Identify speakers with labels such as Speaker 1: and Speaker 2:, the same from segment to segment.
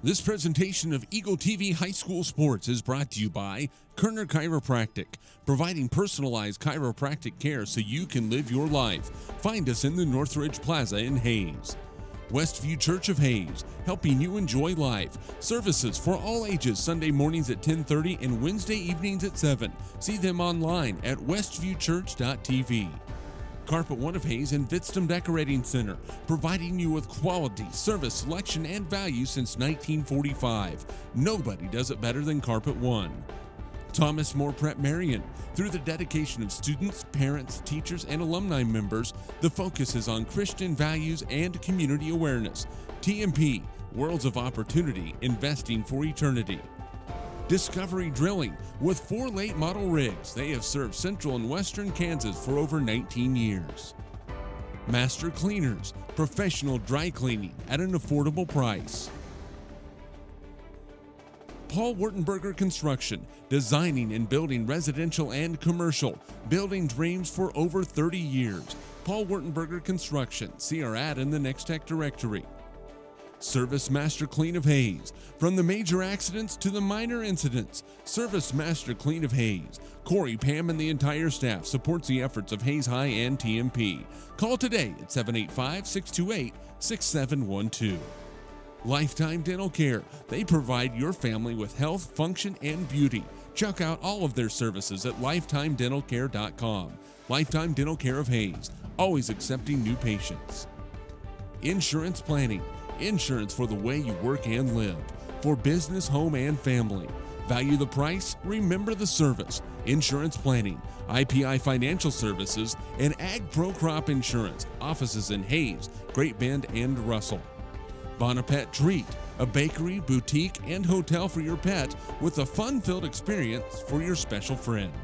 Speaker 1: This presentation of Eagle TV High School Sports is brought to you by Kerner Chiropractic, providing personalized chiropractic care so you can live your life. Find us in the Northridge Plaza in Hayes. Westview Church of Hayes, helping you enjoy life. Services for all ages, Sunday mornings at 10:30 and Wednesday evenings at 7. See them online at westviewchurch.tv. Carpet One of Hayes and Vitstum Decorating Center, providing you with quality, service, selection, and value since 1945. Nobody does it better than Carpet One. Thomas More Prep-Marian. Through the dedication of students, parents, teachers, and alumni members, the focus is on Christian values and community awareness. TMP, Worlds of Opportunity, Investing for Eternity. Discovery Drilling. With 4 late model rigs, they have served central and western Kansas for over 19 years. Master Cleaners, professional dry cleaning at an affordable price. Paul Wurtenberger Construction, designing and building residential and commercial, building dreams for over 30 years. Paul Wurtenberger Construction, see our ad in the Next Tech directory. Service Master Clean of Hayes. From the major accidents to the minor incidents, Service Master Clean of Hayes. Corey, Pam, and the entire staff supports the efforts of Hayes High and TMP. Call today at 785-628-6712. Lifetime Dental Care. They provide your family with health, function, and beauty. Check out all of their services at lifetimedentalcare.com. Lifetime Dental Care of Hayes, always accepting new patients. Insurance Planning. Insurance for the way you work and live. For business, home, and family. Value the price, remember the service. Insurance Planning, IPI Financial Services, and Ag Pro Crop Insurance. Offices in Hayes, Great Bend, and Russell. Bonapet Treat, a bakery, boutique, and hotel for your pet with a fun-filled experience for your special friend.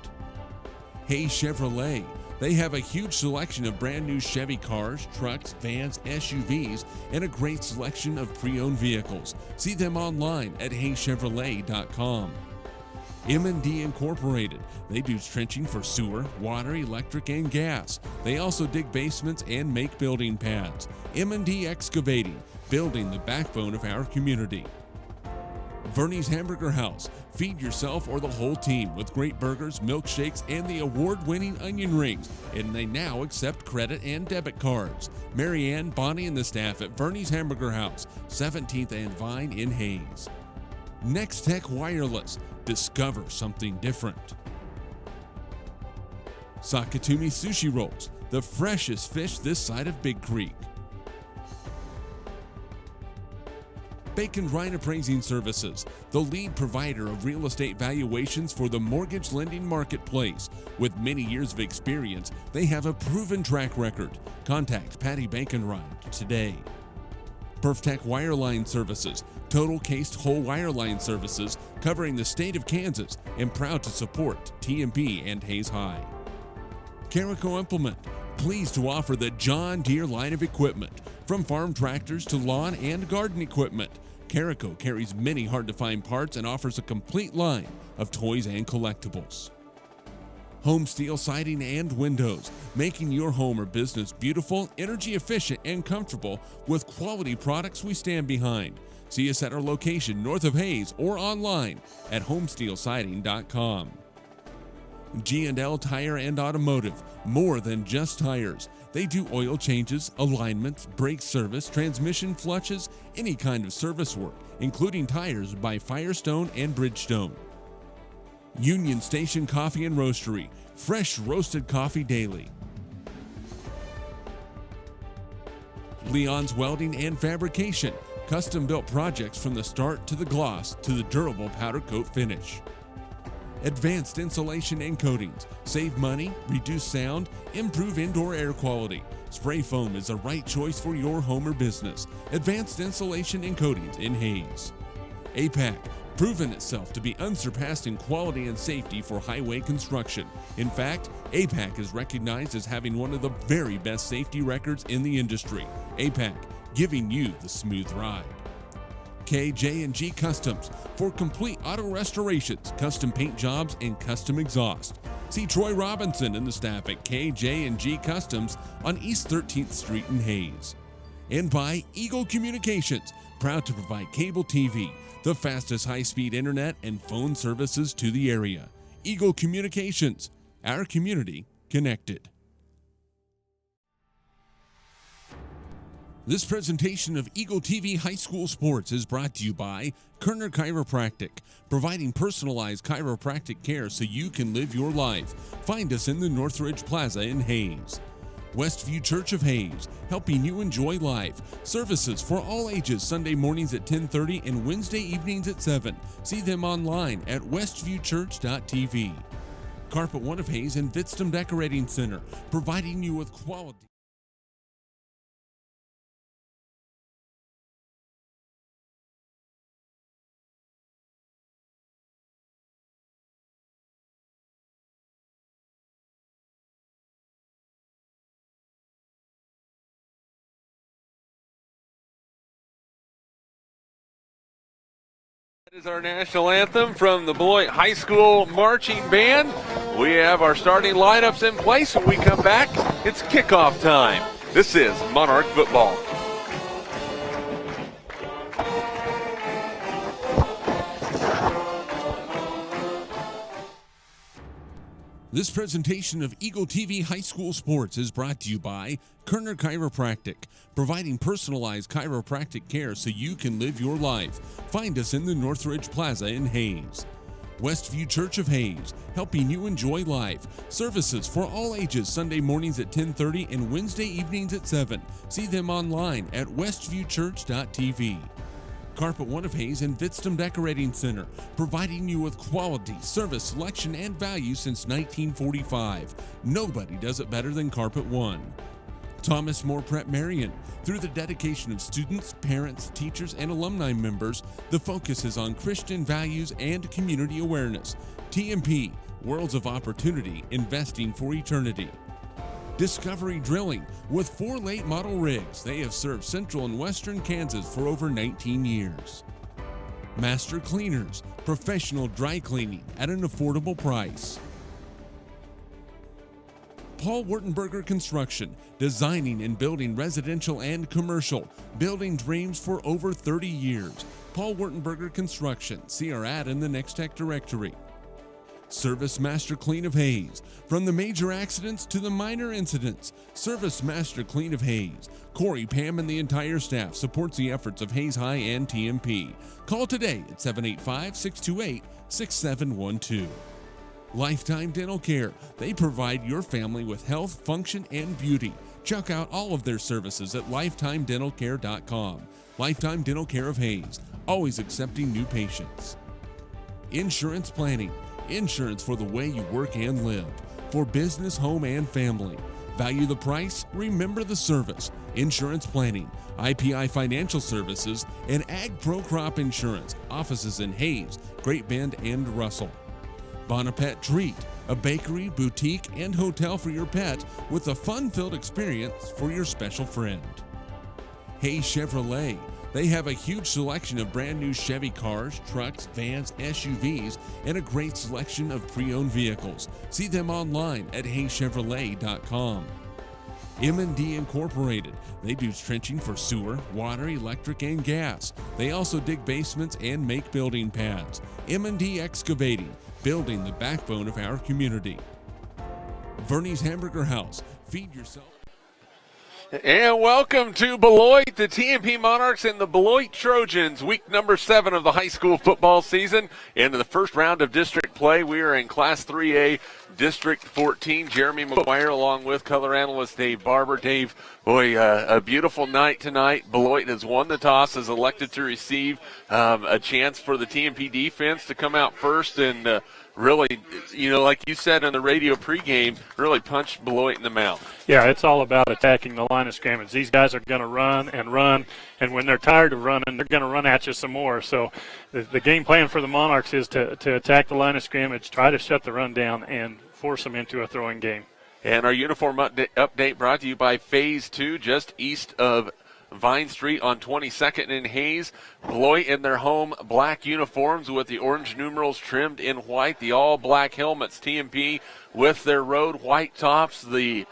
Speaker 1: Hayes Chevrolet. They have a huge selection of brand new Chevy cars, trucks, vans, SUVs, and a great selection of pre-owned vehicles. See them online at hayschevrolet.com. M&D Incorporated. They do trenching for sewer, water, electric, and gas. They also dig basements and make building pads. M&D Excavating, building the backbone of our community. Verney's Hamburger House. Feed yourself or the whole team with great burgers, milkshakes, and the award-winning onion rings. And they now accept credit and debit cards. Marianne, Bonnie, and the staff at Verney's Hamburger House, 17th and Vine in Hayes. Next Tech Wireless. Discover something different. Sakatumi Sushi Rolls. The freshest fish this side of Big Creek. Bacon Ryan Appraising Services, the lead provider of real estate valuations for the mortgage lending marketplace. With many years of experience, they have a proven track record. Contact Patty Bacon-Ryan today. PerfTech Wireline Services, total cased whole wireline services covering the state of Kansas, and proud to support TMP and Hayes High. Carico Implement, pleased to offer the John Deere line of equipment. From farm tractors to lawn and garden equipment, Carico carries many hard-to-find parts and offers a complete line of toys and collectibles. Home Steel Siding and Windows, making your home or business beautiful, energy efficient, and comfortable with quality products we stand behind. See us at our location north of Hayes or online at homesteelsiding.com. G&L Tire and Automotive, more than just tires. They do oil changes, alignments, brake service, transmission flushes, any kind of service work, including tires by Firestone and Bridgestone. Union Station Coffee and Roastery, fresh roasted coffee daily. Leon's Welding and Fabrication, custom-built projects from the start to the gloss to the durable powder coat finish. Advanced Insulation and Coatings, save money, reduce sound, improve indoor air quality. Spray foam is the right choice for your home or business. Advanced Insulation and Coatings in Hayes. APAC, proven itself to be unsurpassed in quality and safety for highway construction. In fact, APAC is recognized as having one of the very best safety records in the industry. APAC, giving you the smooth ride. KJ&G Customs, for complete auto restorations, custom paint jobs, and custom exhaust. See Troy Robinson and the staff at KJ&G Customs on East 13th Street in Hayes. And by Eagle Communications, proud to provide cable TV, the fastest high-speed internet and phone services to the area. Eagle Communications, our community connected. This presentation of Eagle TV High School Sports is brought to you by Kerner Chiropractic, providing personalized chiropractic care so you can live your life. Find us in the Northridge Plaza in Hayes. Westview Church of Hayes, helping you enjoy life. Services for all ages, Sunday mornings at 10:30 and Wednesday evenings at 7. See them online at westviewchurch.tv. Carpet One of Hayes and Vitstum Decorating Center, providing you with quality.
Speaker 2: That is our national anthem from the Beloit High School Marching Band. We have our starting lineups in place. When we come back, it's kickoff time. This is Monarch football.
Speaker 1: This presentation of Eagle TV High School Sports is brought to you by Kerner Chiropractic, providing personalized chiropractic care so you can live your life. Find us in the Northridge Plaza in Hayes. Westview Church of Hayes, helping you enjoy life. Services for all ages, Sunday mornings at 10:30 and Wednesday evenings at 7. See them online at westviewchurch.tv. Carpet One of Hayes and Vitstum Decorating Center, providing you with quality, service, selection, and value since 1945. Nobody does it better than Carpet One. Thomas More Prep-Marian. Through the dedication of students, parents, teachers, and alumni members, the focus is on Christian values and community awareness. TMP, Worlds of Opportunity, Investing for Eternity. Discovery Drilling. With 4 late model rigs, they have served central and western Kansas for over 19 years. Master Cleaners, professional dry cleaning at an affordable price. Paul Wurtenberger Construction, designing and building residential and commercial, building dreams for over 30 years. Paul Wurtenberger Construction, see our ad in the Next Tech directory. Service Master Clean of Hayes. From the major accidents to the minor incidents, Service Master Clean of Hayes. Corey, Pam, and the entire staff supports the efforts of Hayes High and TMP. Call today at 785-628-6712. Lifetime Dental Care. They provide your family with health, function, and beauty. Check out all of their services at lifetimedentalcare.com. Lifetime Dental Care of Hayes, always accepting new patients. Insurance Planning. Insurance for the way you work and live. For business, home, and family. Value the price, remember the service. Insurance Planning, IPI Financial Services, and Ag Pro Crop Insurance. Offices in Hayes, Great Bend, and Russell. Bonapet Treat, a bakery, boutique, and hotel for your pet with a fun-filled experience for your special friend. Hayes Chevrolet. They have a huge selection of brand new Chevy cars, trucks, vans, SUVs, and a great selection of pre-owned vehicles. See them online at haychevrolet.com. M&D Incorporated. They do trenching for sewer, water, electric, and gas. They also dig basements and make building pads. M&D Excavating, building the backbone of our community. Verney's Hamburger House. Feed yourself.
Speaker 2: And welcome to Beloit, the TMP Monarchs and the Beloit Trojans, week number 7 of the high school football season. Into the first round of district play, we are in Class 3A, District 14. Jeremy McGuire along with color analyst Dave Barber. Dave, boy, a beautiful night tonight. Beloit has won the toss, has elected to receive a chance for the TMP defense to come out first and really, like you said on the radio pregame, really punched Beloit in the mouth.
Speaker 3: Yeah, it's all about attacking the line of scrimmage. These guys are going to run, and when they're tired of running, they're going to run at you some more. So the game plan for the Monarchs is to attack the line of scrimmage, try to shut the run down, and force them into a throwing game.
Speaker 2: And our uniform update brought to you by Phase 2, just east of Vine Street on 22nd in Hayes. Beloit in their home black uniforms with the orange numerals trimmed in white, the all black helmets. TMP with their road white tops, the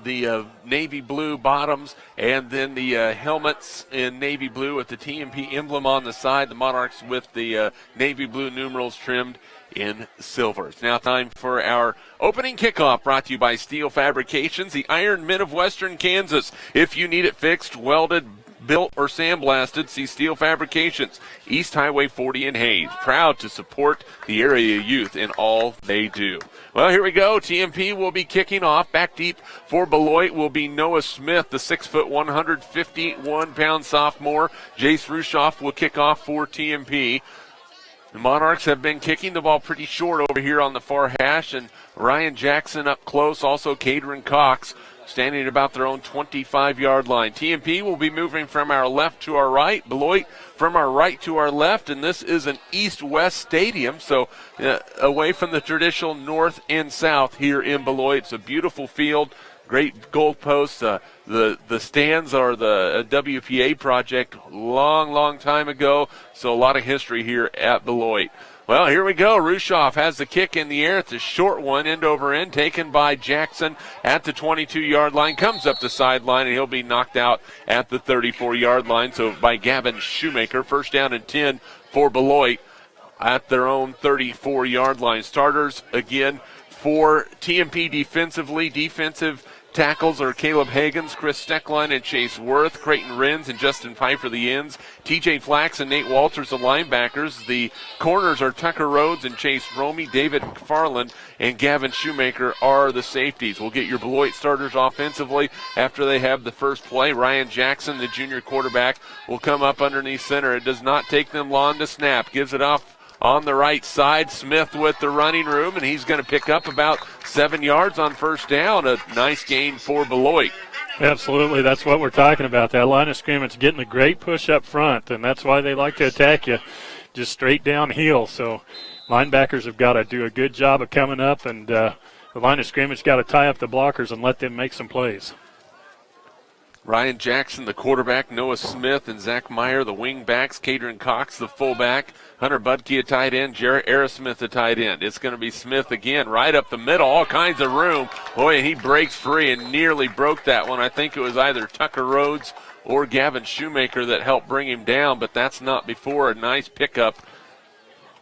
Speaker 2: the navy blue bottoms and then the helmets in navy blue with the TMP emblem on the side. The Monarchs with the navy blue numerals trimmed in silver. It's now time for our opening kickoff, brought to you by Steel Fabrications, the Iron Men of Western Kansas. If you need it fixed, welded, built, or sandblasted, see Steel Fabrications, East Highway 40 in Hayes. Proud to support the area youth in all they do. Well, here we go. TMP will be kicking off. Back deep for Beloit will be Noah Smith, the 6', 151-pound sophomore. Jace Rushoff will kick off for TMP. The Monarchs have been kicking the ball pretty short over here on the far hash, and Ryan Jackson up close, also Cadron Cox standing at about their own 25-yard line. TMP will be moving from our left to our right, Beloit from our right to our left, and this is an east-west stadium, so away from the traditional north and south here in Beloit. It's a beautiful field, great goalposts. The stands are the WPA project long time ago, so a lot of history here at Beloit. Well, here we go. Rushoff has the kick in the air. It's a short one, end over end, taken by Jackson at the 22-yard line. Comes up the sideline, and he'll be knocked out at the 34-yard line. So by Gavin Shoemaker, first down and 10 for Beloit at their own 34-yard line. Starters, again, for TMP defensively, defensive tackles are Caleb Hagens, Chris Steckline, and Chase Worth. Creighton Renz and Justin Pfeiffer the ends. TJ Flax and Nate Walters the linebackers. The corners are Tucker Rhodes and Chase Romey. David McFarland and Gavin Shoemaker are the safeties. We'll get your Beloit starters offensively after they have the first play. Ryan Jackson, the junior quarterback, will come up underneath center. It does not take them long to snap. Gives it off on the right side. Smith with the running room, and he's going to pick up about 7 yards on first down. A nice gain for Beloit.
Speaker 3: Absolutely, that's what we're talking about. That line of scrimmage getting a great push up front, and that's why they like to attack you just straight downhill. So linebackers have got to do a good job of coming up, and the line of scrimmage got to tie up the blockers and let them make some plays.
Speaker 2: Ryan Jackson, the quarterback, Noah Smith and Zach Meyer, the wing backs, Cadron Cox, the fullback, Hunter Budke, a tight end, Jarrett Aerosmith, a tight end. It's going to be Smith again, right up the middle, all kinds of room. Boy, and he breaks free and nearly broke that one. I think it was either Tucker Rhodes or Gavin Shoemaker that helped bring him down, but that's not before. A nice pickup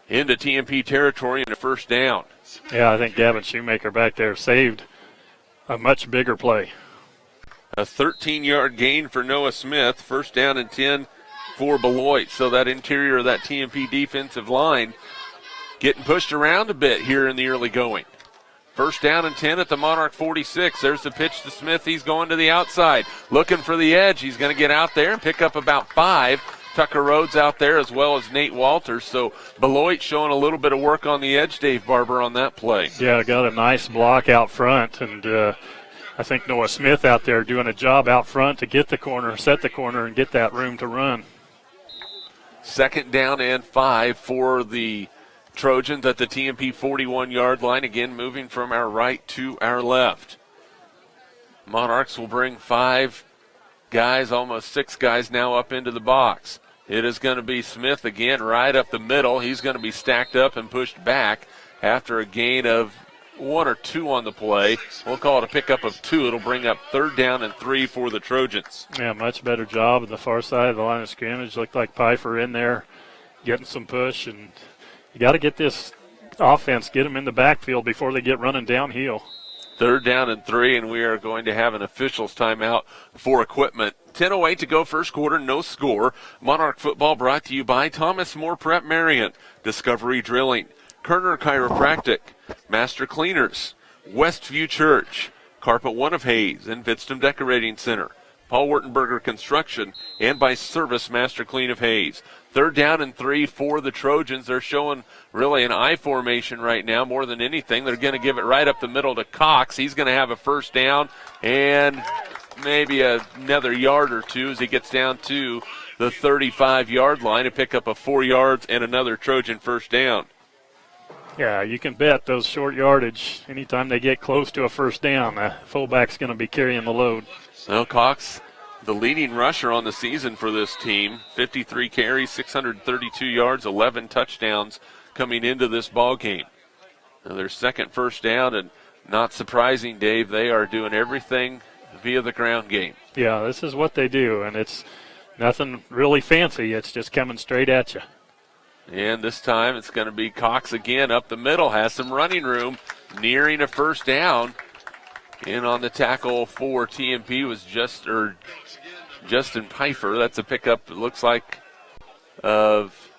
Speaker 2: into TMP territory and a first down.
Speaker 3: Yeah, I think Gavin Shoemaker back there saved a much bigger play.
Speaker 2: A 13-yard gain for Noah Smith, first down and 10 for Beloit. So that interior of that TMP defensive line getting pushed around a bit here in the early going. First down and 10 at the Monarch 46. There's the pitch to Smith. He's going to the outside, looking for the edge. He's going to get out there and pick up about 5. Tucker Rhodes out there as well as Nate Walters. So Beloit showing a little bit of work on the edge, Dave Barber, on that play.
Speaker 3: Yeah, got a nice block out front, and I think Noah Smith out there doing a job out front to get the corner, set the corner, and get that room to run.
Speaker 2: Second down and 5 for the Trojans at the TMP 41-yard line. Again, moving from our right to our left. Monarchs will bring 5 guys, almost 6 guys now up into the box. It is going to be Smith again right up the middle. He's going to be stacked up and pushed back after a gain of 1 or 2 on the play. We'll call it a pickup of 2. It'll bring up third down and 3 for the Trojans.
Speaker 3: Yeah, much better job on the far side of the line of scrimmage. Looked like Pfeiffer in there getting some push, and you got to get this offense, get them in the backfield before they get running downhill.
Speaker 2: Third down and 3, and we are going to have an officials timeout for equipment. 10:08 to go, first quarter, no score. Monarch football brought to you by Thomas More Prep-Marian, Discovery Drilling, Kerner Chiropractic, Master Cleaners, Westview Church, Carpet One of Hayes, and Vidstem Decorating Center, Paul Wurtenberger Construction, and by Service Master Clean of Hayes. Third down and 3 for the Trojans. They're showing really an I formation right now more than anything. They're going to give it right up the middle to Cox. He's going to have a first down and maybe another yard or 2 as he gets down to the 35-yard line to pick up a 4 yards and another Trojan first down.
Speaker 3: Yeah, you can bet those short yardage, anytime they get close to a first down, the fullback's going to be carrying the load.
Speaker 2: Well, Cox, the leading rusher on the season for this team, 53 carries, 632 yards, 11 touchdowns coming into this ball game. Now their second first down, and not surprising, Dave, they are doing everything via the ground game.
Speaker 3: Yeah, this is what they do, and it's nothing really fancy. It's just coming straight at you.
Speaker 2: And this time it's going to be Cox again up the middle, has some running room, nearing a first down. In on the tackle for TMP was Justin Pfeiffer. That's a pickup, it looks like, of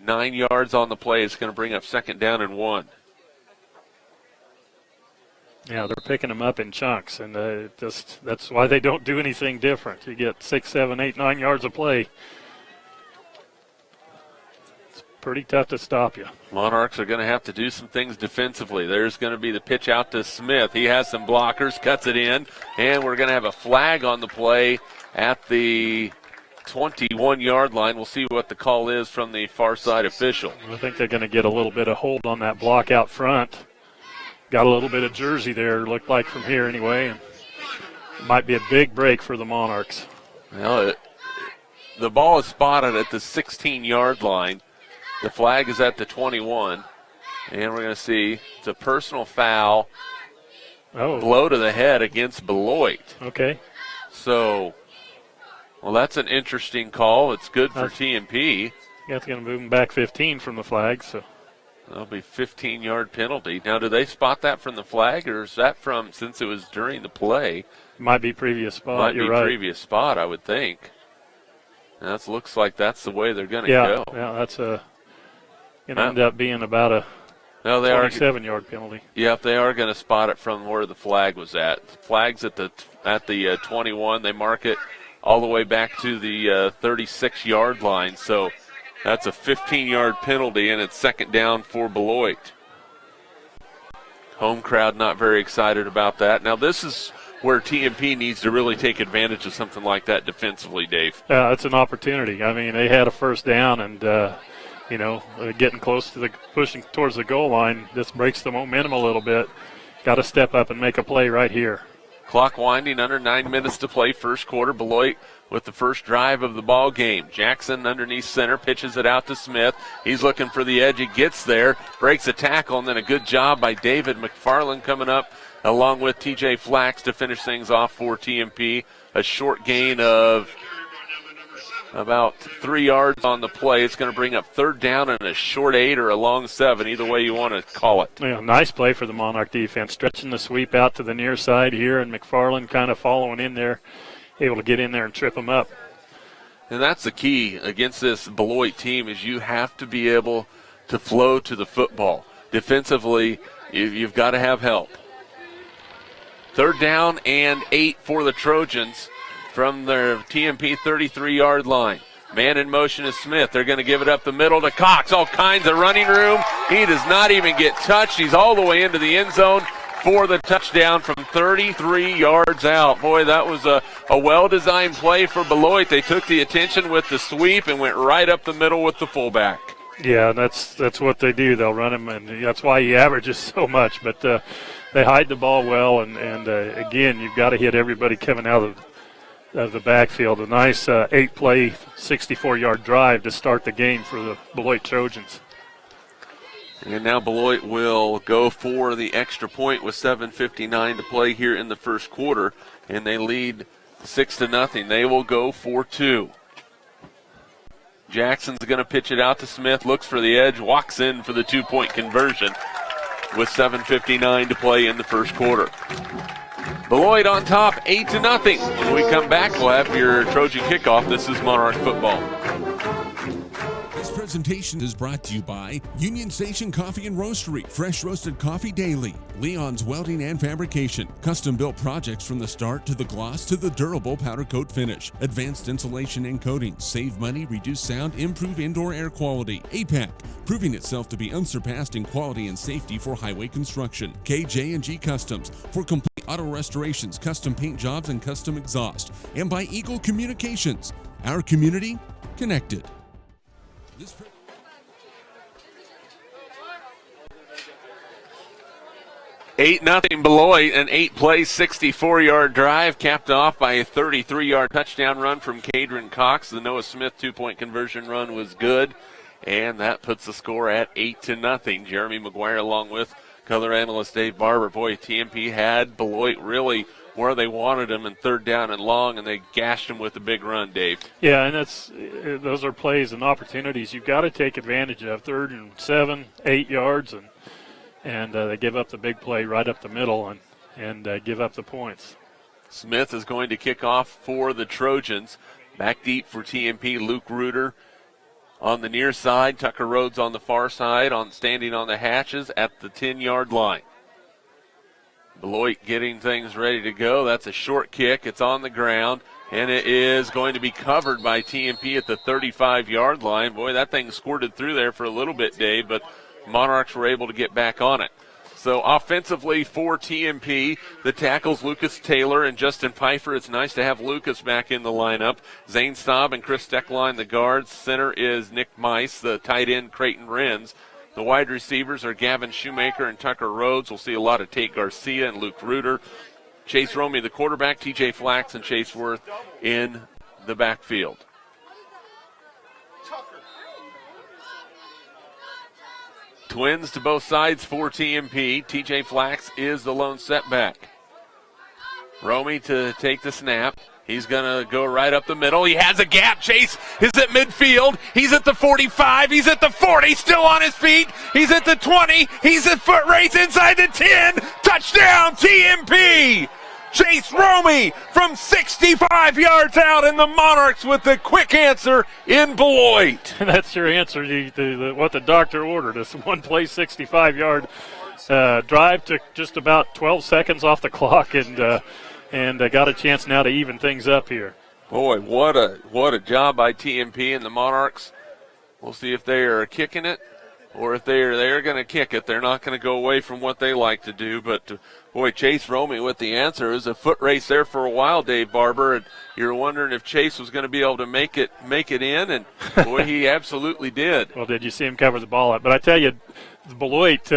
Speaker 2: 9 yards on the play. It's going to bring up second down and 1.
Speaker 3: Yeah, they're picking them up in chunks, and that's why they don't do anything different. You get 6, 7, 8, 9 yards of play. Pretty tough to stop you.
Speaker 2: Monarchs are going to have to do some things defensively. There's going to be the pitch out to Smith. He has some blockers, cuts it in, and we're going to have a flag on the play at the 21-yard line. We'll see what the call is from the far side official.
Speaker 3: I think they're going to get a little bit of hold on that block out front. Got a little bit of jersey there, looked like from here anyway, and it might be a big break for the Monarchs.
Speaker 2: Well, the ball is spotted at the 16-yard line. The flag is at the 21, and we're going to see it's a personal foul, blow to the head against Beloit.
Speaker 3: Okay.
Speaker 2: So, well, that's an interesting call. It's good for TMP.
Speaker 3: Yeah, it's going to move them back 15 from the flag, so.
Speaker 2: That'll be 15-yard penalty. Now, do they spot that from the flag, or is that from, since it was during the play?
Speaker 3: Might be previous spot.
Speaker 2: Might be
Speaker 3: right.
Speaker 2: Previous spot, I would think. That looks like that's the way they're going to
Speaker 3: go.
Speaker 2: Yeah,
Speaker 3: that's going to end up being about a 27-yard penalty.
Speaker 2: Yep, they are going to spot it from where the flag was at. The flag's at the 21. They mark it all the way back to the 36-yard line. So that's a 15-yard penalty, and it's second down for Beloit. Home crowd not very excited about that. Now, this is where TMP needs to really take advantage of something like that defensively, Dave.
Speaker 3: It's an opportunity. I mean, they had a first down, and getting close to pushing towards the goal line. This breaks the momentum a little bit. Got to step up and make a play right here.
Speaker 2: Clock winding, under 9 minutes to play, first quarter. Beloit with the first drive of the ball game. Jackson underneath center, pitches it out to Smith. He's looking for the edge. He gets there, breaks a tackle, and then a good job by David McFarland coming up along with TJ Flax to finish things off for TMP. A short gain of about 3 yards on the play. It's going to bring up third down and a short 8 or a long 7, either way you want to call it.
Speaker 3: Yeah, nice play for the Monarch defense, stretching the sweep out to the near side here, and McFarland kind of following in there, able to get in there and trip him up.
Speaker 2: And that's the key against this Beloit team, is you have to be able to flow to the football. Defensively, you've got to have help. Third down and 8 for the Trojans from their TMP 33-yard line. Man in motion is Smith. They're going to give it up the middle to Cox. All kinds of running room. He does not even get touched. He's all the way into the end zone for the touchdown from 33 yards out. Boy, that was a well-designed play for Beloit. They took the attention with the sweep and went right up the middle with the fullback.
Speaker 3: Yeah, that's what they do. They'll run him, and that's why he averages so much. But they hide the ball well, and again, you've got to hit everybody coming out of the backfield. A nice 8-play, 64-yard drive to start the game for the Beloit Trojans.
Speaker 2: And now Beloit will go for the extra point with 7:59 to play here in the first quarter, and they lead 6-0. They will go for 2. Jackson's going to pitch it out to Smith, looks for the edge, walks in for the 2-point conversion with 7:59 to play in the first quarter. Beloit on top, 8-0. When we come back, we'll have your Trojan kickoff. This is Monarch football.
Speaker 1: This presentation is brought to you by Union Station Coffee and Roastery, fresh roasted coffee daily. Leon's Welding and Fabrication, custom-built projects from the start to the gloss to the durable powder coat finish. Advanced insulation and coatings, save money, reduce sound, improve indoor air quality. APAC, proving itself to be unsurpassed in quality and safety for highway construction. KJ&G Customs, for complete auto restorations, custom paint jobs, and custom exhaust. And by Eagle Communications, our community connected.
Speaker 2: 8-0 Beloit, an 8-play, 64-yard drive, capped off by a 33-yard touchdown run from Cadron Cox. The Noah Smith 2-point conversion run was good, and that puts the score at 8-0. Jeremy McGuire along with color analyst Dave Barber. Boy, TMP had Beloit really where they wanted them in third down and long, and they gashed them with a big run, Dave.
Speaker 3: Yeah, and those are plays and opportunities you've got to take advantage of. 3rd and 7, 8 yards, and they give up the big play right up the middle and give up the points.
Speaker 2: Smith is going to kick off for the Trojans. Back deep for TMP, Luke Reuter on the near side. Tucker Rhodes on the far side, standing on the hatches at the 10-yard line. Beloit getting things ready to go. That's a short kick. It's on the ground, and it is going to be covered by TMP at the 35-yard line. Boy, that thing squirted through there for a little bit, Dave, but Monarchs were able to get back on it. So offensively for TMP, the tackles Lucas Taylor and Justin Pfeiffer. It's nice to have Lucas back in the lineup. Zane Staub and Chris Steckline, the guards. Center is Nick Mice, the tight end Creighton Renz. The wide receivers are Gavin Shoemaker and Tucker Rhodes. We'll see a lot of Tate Garcia and Luke Reuter. Chase Romey, the quarterback, TJ Flax and Chase Worth in the backfield. Twins to both sides for TMP. TJ Flax is the lone setback. Romey to take the snap. He's going to go right up the middle. He has a gap. Chase is at midfield. He's at the 45. He's at the 40. Still on his feet. He's at the 20. He's at foot race inside the 10. Touchdown, TMP. Chase Romey from 65 yards out, and the Monarchs with the quick answer in Beloit.
Speaker 3: That's your answer. What the doctor ordered. It's one play, 65-yard drive. Took just about 12 seconds off the clock, and got a chance now to even things up here.
Speaker 2: Boy, what a job by TMP and the Monarchs. We'll see if they are kicking it or if they're going to kick it. They're not going to go away from what they like to do. But, boy, Chase Romey with the answer. It was a foot race there for a while, Dave Barber. And you're wondering if Chase was going to be able to make it in. And, boy, he absolutely did.
Speaker 3: Well, did you see him cover the ball up? But I tell you, Beloit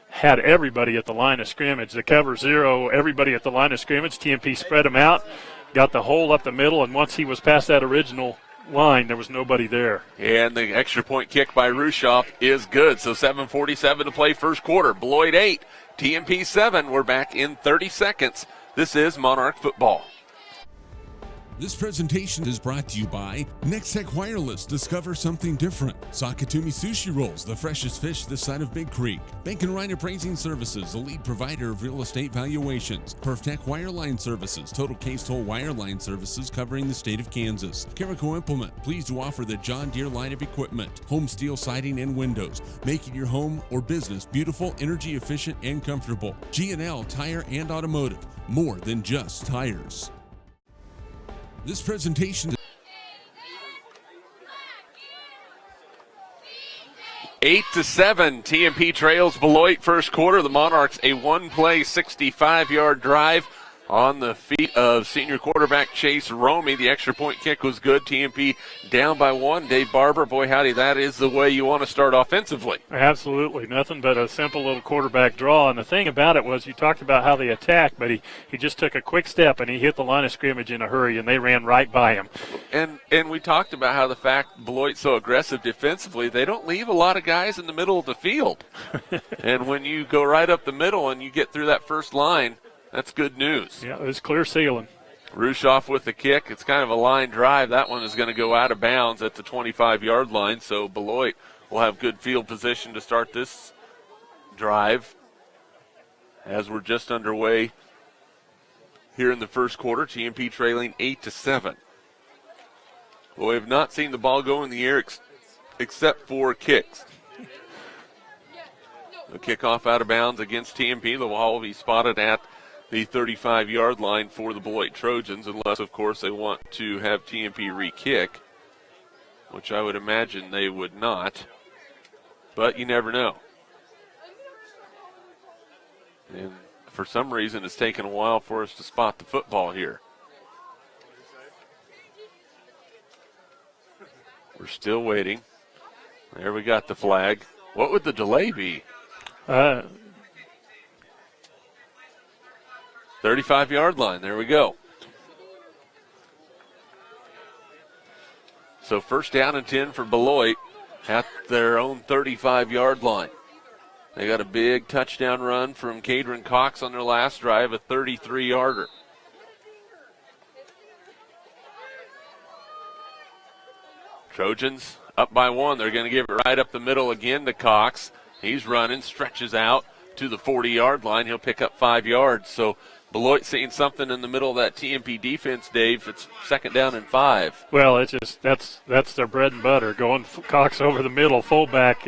Speaker 3: had everybody at the line of scrimmage. The cover zero, everybody at the line of scrimmage. TMP spread him out, got the hole up the middle, and once he was past that original line, there was nobody there.
Speaker 2: And the extra point kick by Rushoff is good. So 7:47 to play first quarter. Beloit 8, TMP 7. We're back in 30 seconds. This is Monarch football.
Speaker 1: This presentation is brought to you by Nextech Wireless. Discover something different. Sakatumi Sushi Rolls, the freshest fish this side of Big Creek. Bank and Ryan Appraising Services, the lead provider of real estate valuations. PerfTech Wireline Services, total case toll wireline services covering the state of Kansas. Carico Implement, pleased to offer the John Deere line of equipment. Home steel siding and windows, making your home or business beautiful, energy efficient, and comfortable. G&L Tire and Automotive, more than just tires. This presentation is
Speaker 2: 8-7. TMP trails Beloit first quarter. The Monarchs a one-play 65-yard drive on the feet of senior quarterback Chase Romey. The extra point kick was good. TMP down by 1. Dave Barber, boy howdy, that is the way you want to start offensively.
Speaker 3: Absolutely. Nothing but a simple little quarterback draw. And the thing about it was you talked about how they attacked, but he just took a quick step and he hit the line of scrimmage in a hurry, and they ran right by him.
Speaker 2: And we talked about how the fact Beloit's so aggressive defensively, they don't leave a lot of guys in the middle of the field. And when you go right up the middle and you get through that first line, that's good news.
Speaker 3: Yeah, it was clear sailing.
Speaker 2: Rushoff with the kick. It's kind of a line drive. That one is going to go out of bounds at the 25-yard line, so Beloit will have good field position to start this drive as we're just underway here in the first quarter. TMP trailing 8-7. Well, we have not seen the ball go in the air except for kicks. The kickoff out of bounds against TMP. The ball will be spotted at the 35-yard line for the Beloit Trojans, unless, of course, they want to have TMP re-kick, which I would imagine they would not. But you never know. And for some reason, it's taken a while for us to spot the football here. We're still waiting. There we got the flag. What would the delay be? 35-yard line. There we go. So first down and 10 for Beloit at their own 35-yard line. They got a big touchdown run from Cadron Cox on their last drive, a 33-yarder. Trojans up by 1. They're going to give it right up the middle again to Cox. He's running, stretches out to the 40-yard line. He'll pick up 5 yards. So Beloit seeing something in the middle of that TMP defense, Dave. It's 2nd down and 5.
Speaker 3: Well, it's just that's their bread and butter. Going Cox over the middle, fullback,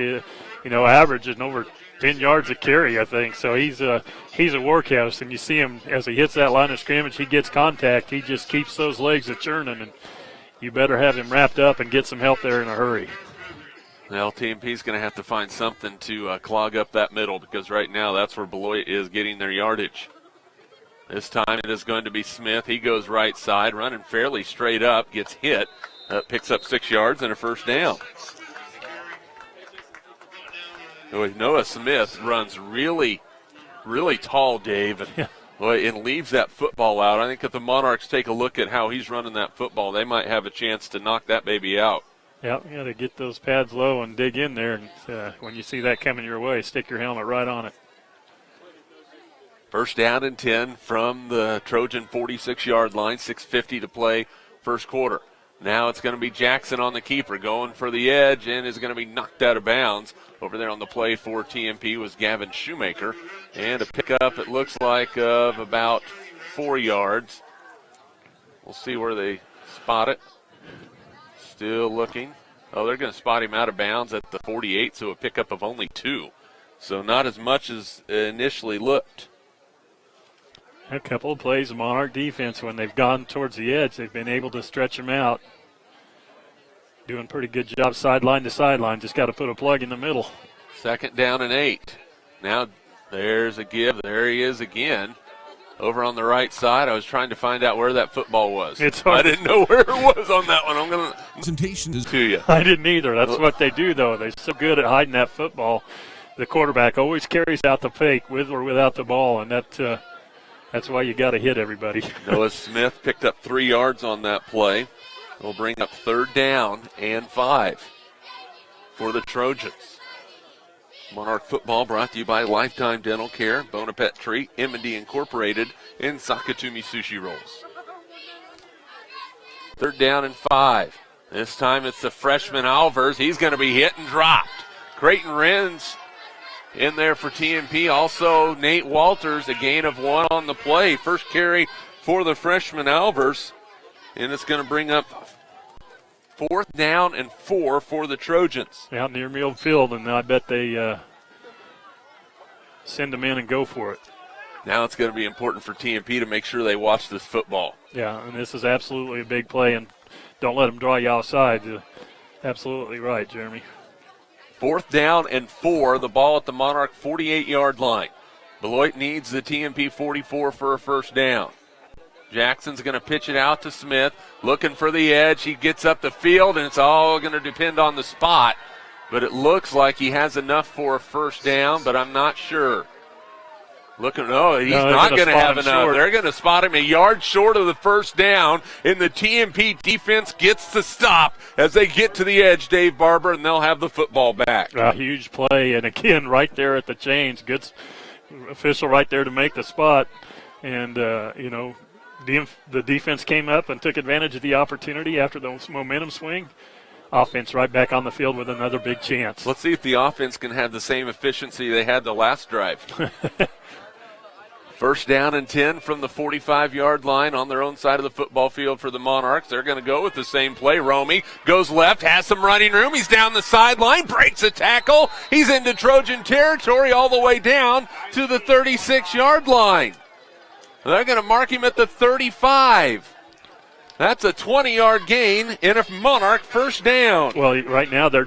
Speaker 3: averaging over 10 yards a carry, I think. So he's a workhorse, and you see him as he hits that line of scrimmage, he gets contact. He just keeps those legs a-churning, and you better have him wrapped up and get some help there in a hurry.
Speaker 2: Well, TMP's going to have to find something to clog up that middle, because right now that's where Beloit is getting their yardage. This time it is going to be Smith. He goes right side, running fairly straight up, gets hit, picks up 6 yards and a first down. Noah Smith runs really, really tall, Dave, and leaves that football out. I think if the Monarchs take a look at how he's running that football, they might have a chance to knock that baby out.
Speaker 3: Yeah, you got to get those pads low and dig in there. And when you see that coming your way, stick your helmet right on it.
Speaker 2: First down and 10 from the Trojan 46-yard line, 6:50 to play first quarter. Now it's going to be Jackson on the keeper, going for the edge, and is going to be knocked out of bounds. Over there on the play for TMP was Gavin Shoemaker. And a pickup, it looks like, of about 4 yards. We'll see where they spot it. Still looking. Oh, they're going to spot him out of bounds at the 48, so a pickup of only 2. So not as much as initially looked.
Speaker 3: A couple of plays of Monarch defense, when they've gone towards the edge, they've been able to stretch them out. Doing a pretty good job sideline to sideline. Just got to put a plug in the middle.
Speaker 2: 2nd down and 8. Now there's a give. There he is again. Over on the right side, I was trying to find out where that football was. I didn't know where it was on that one. I'm going to
Speaker 1: presentation is
Speaker 2: to you.
Speaker 3: I didn't either. That's what they do, though. They're so good at hiding that football. The quarterback always carries out the fake with or without the ball, and that's why you got to hit everybody.
Speaker 2: Noah Smith picked up 3 yards on that play. We'll bring up 3rd down and 5 for the Trojans. Monarch football brought to you by Lifetime Dental Care, Bon Appetit Treat, M&D Incorporated, and Sakatumi Sushi Rolls. 3rd down and 5. This time it's the freshman Alvers. He's going to be hit and dropped. Creighton Wren's in there for TMP. Also Nate Walters, a gain of 1 on the play. First carry for the freshman Alvers. And it's going to bring up 4th down and 4 for the Trojans.
Speaker 3: Out near midfield, and I bet they send them in and go for it.
Speaker 2: Now it's going to be important for TMP to make sure they watch this football.
Speaker 3: Yeah, and this is absolutely a big play, and don't let them draw you outside. Absolutely right, Jeremy.
Speaker 2: 4th down and 4, the ball at the Monarch 48-yard line. Beloit needs the TMP 44 for a first down. Jackson's going to pitch it out to Smith, looking for the edge. He gets up the field, and it's all going to depend on the spot. But it looks like he has enough for a first down, but I'm not sure. He's not going to have enough.
Speaker 3: Short.
Speaker 2: They're going to spot him a yard short of the first down, and the TMP defense gets the stop as they get to the edge, Dave Barber, and they'll have the football back.
Speaker 3: A huge play, and again, right there at the chains. Good official right there to make the spot. And, the defense came up and took advantage of the opportunity after the momentum swing. Offense right back on the field with another big chance.
Speaker 2: Let's see if the offense can have the same efficiency they had the last drive. First down and 10 from the 45-yard line on their own side of the football field for the Monarchs. They're going to go with the same play. Romy goes left, has some running room. He's down the sideline, breaks a tackle. He's into Trojan territory all the way down to the 36-yard line. They're going to mark him at the 35. That's a 20-yard gain and a Monarch first down.
Speaker 3: Well, right now they're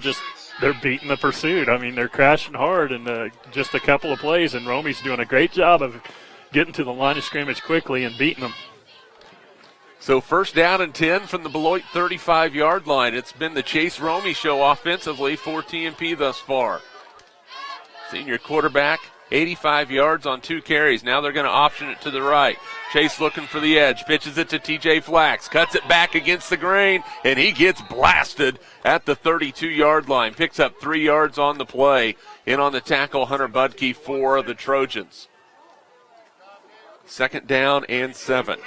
Speaker 3: beating the pursuit. I mean, they're crashing hard, and just a couple of plays, and Romy's doing a great job of getting to the line of scrimmage quickly and beating them.
Speaker 2: So first down and 10 from the Beloit 35-yard line. It's been the Chase Romy show offensively for TMP thus far. Senior quarterback, 85 yards on 2 carries. Now they're going to option it to the right. Chase looking for the edge, pitches it to TJ Flax, cuts it back against the grain, and he gets blasted at the 32-yard line. Picks up 3 yards on the play. In on the tackle, Hunter Budke for the Trojans. 2nd down and 7.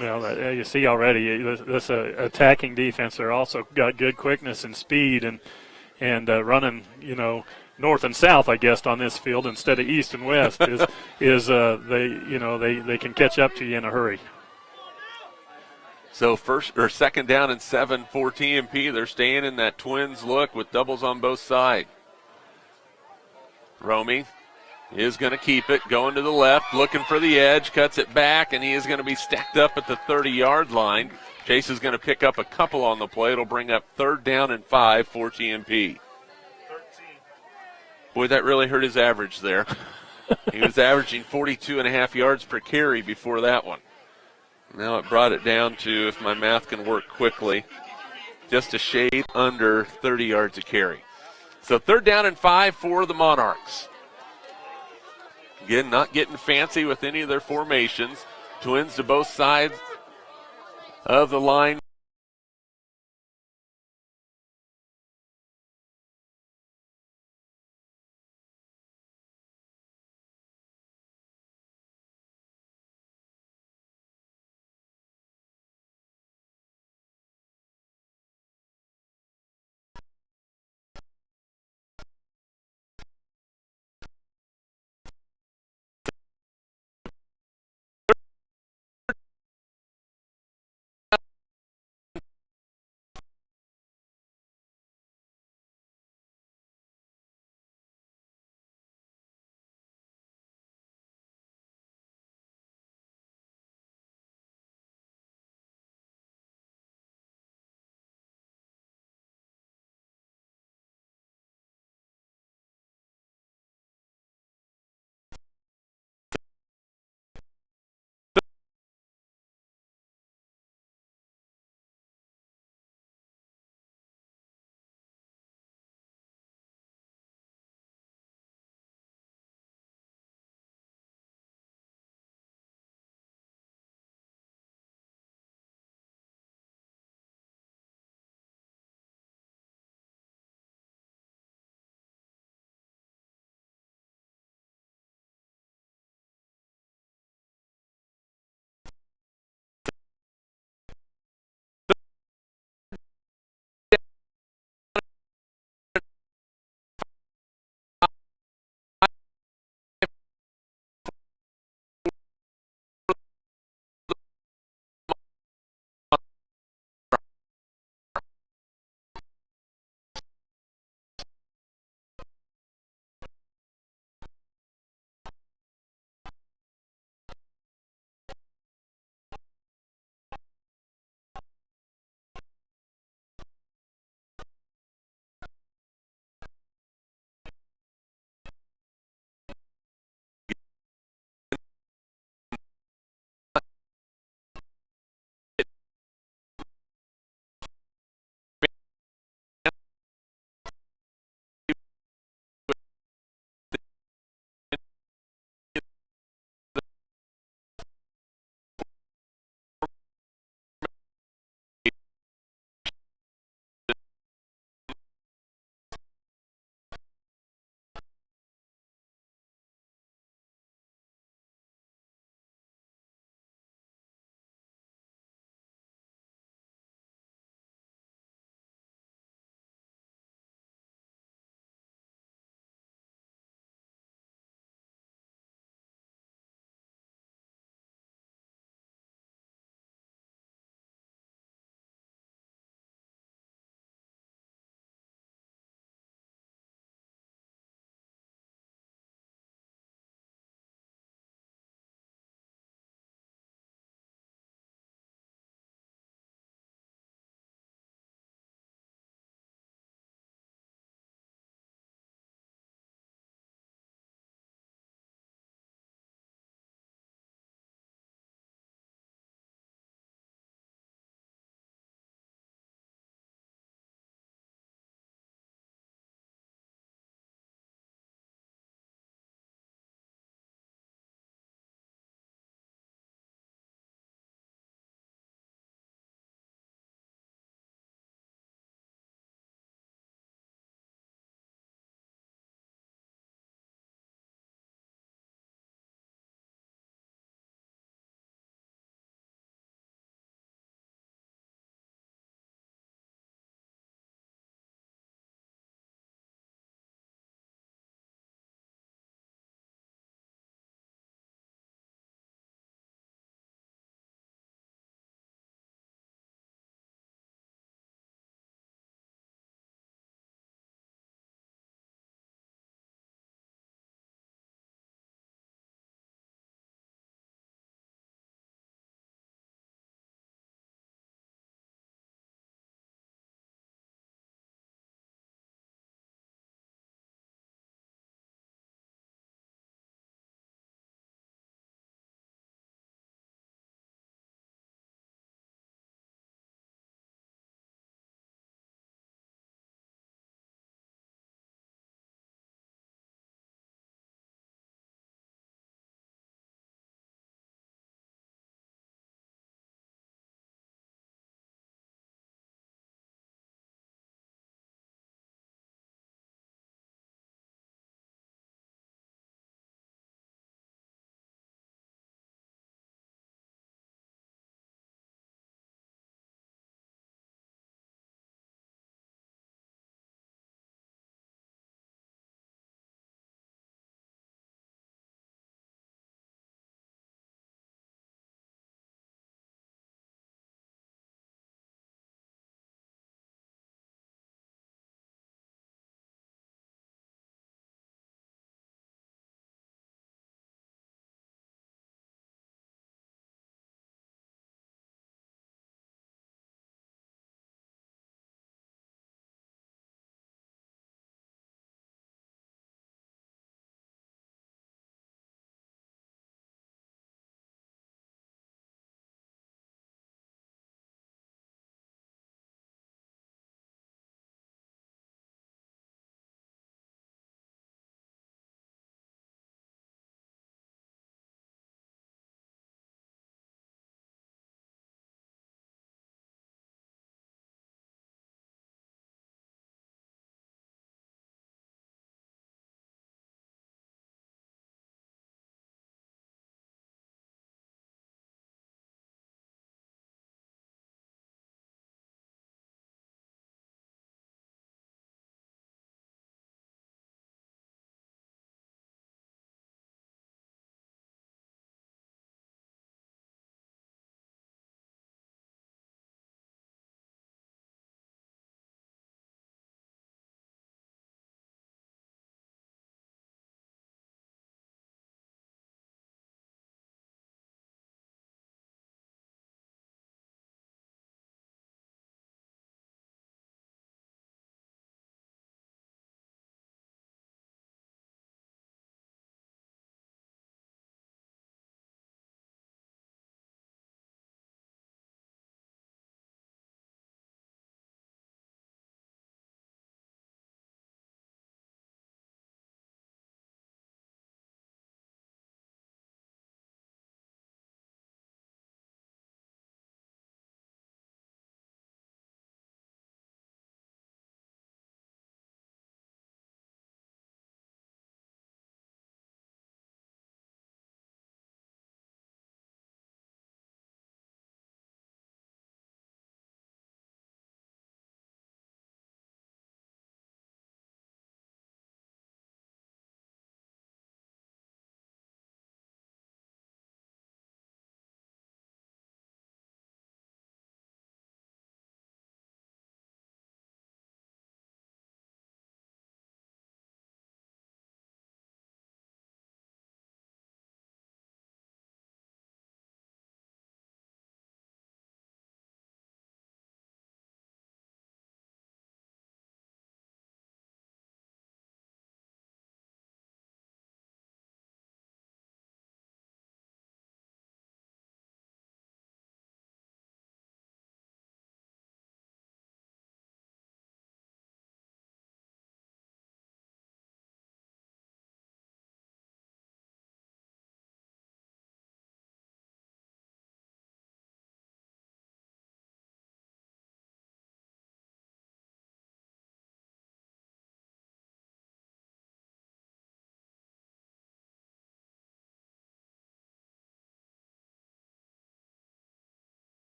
Speaker 3: Well, you see already this attacking defense. They're also got good quickness and speed and running, north and south, I guess, on this field instead of east and west they can catch up to you in a hurry.
Speaker 2: So second down and 7 for TMP. They're staying in that twins look with doubles on both sides. Romy is going to keep it, going to the left, looking for the edge, cuts it back, and he is going to be stacked up at the 30-yard line. Chase is going to pick up a couple on the play. It'll bring up third down and 5 for TMP. Boy, that really hurt his average there. He was averaging 42.5 yards per carry before that one. Now it brought it down to, if my math can work quickly, just a shade under 30 yards a carry. So third down and 5 for the Monarchs. Again, not getting fancy with any of their formations. Twins to both sides of the line.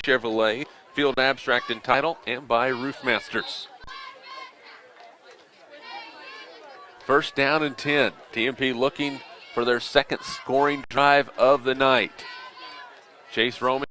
Speaker 2: Chevrolet, Field Abstract and Title, and by Roofmasters. First down and 10. TMP looking for their second scoring drive of the night. Chase Roman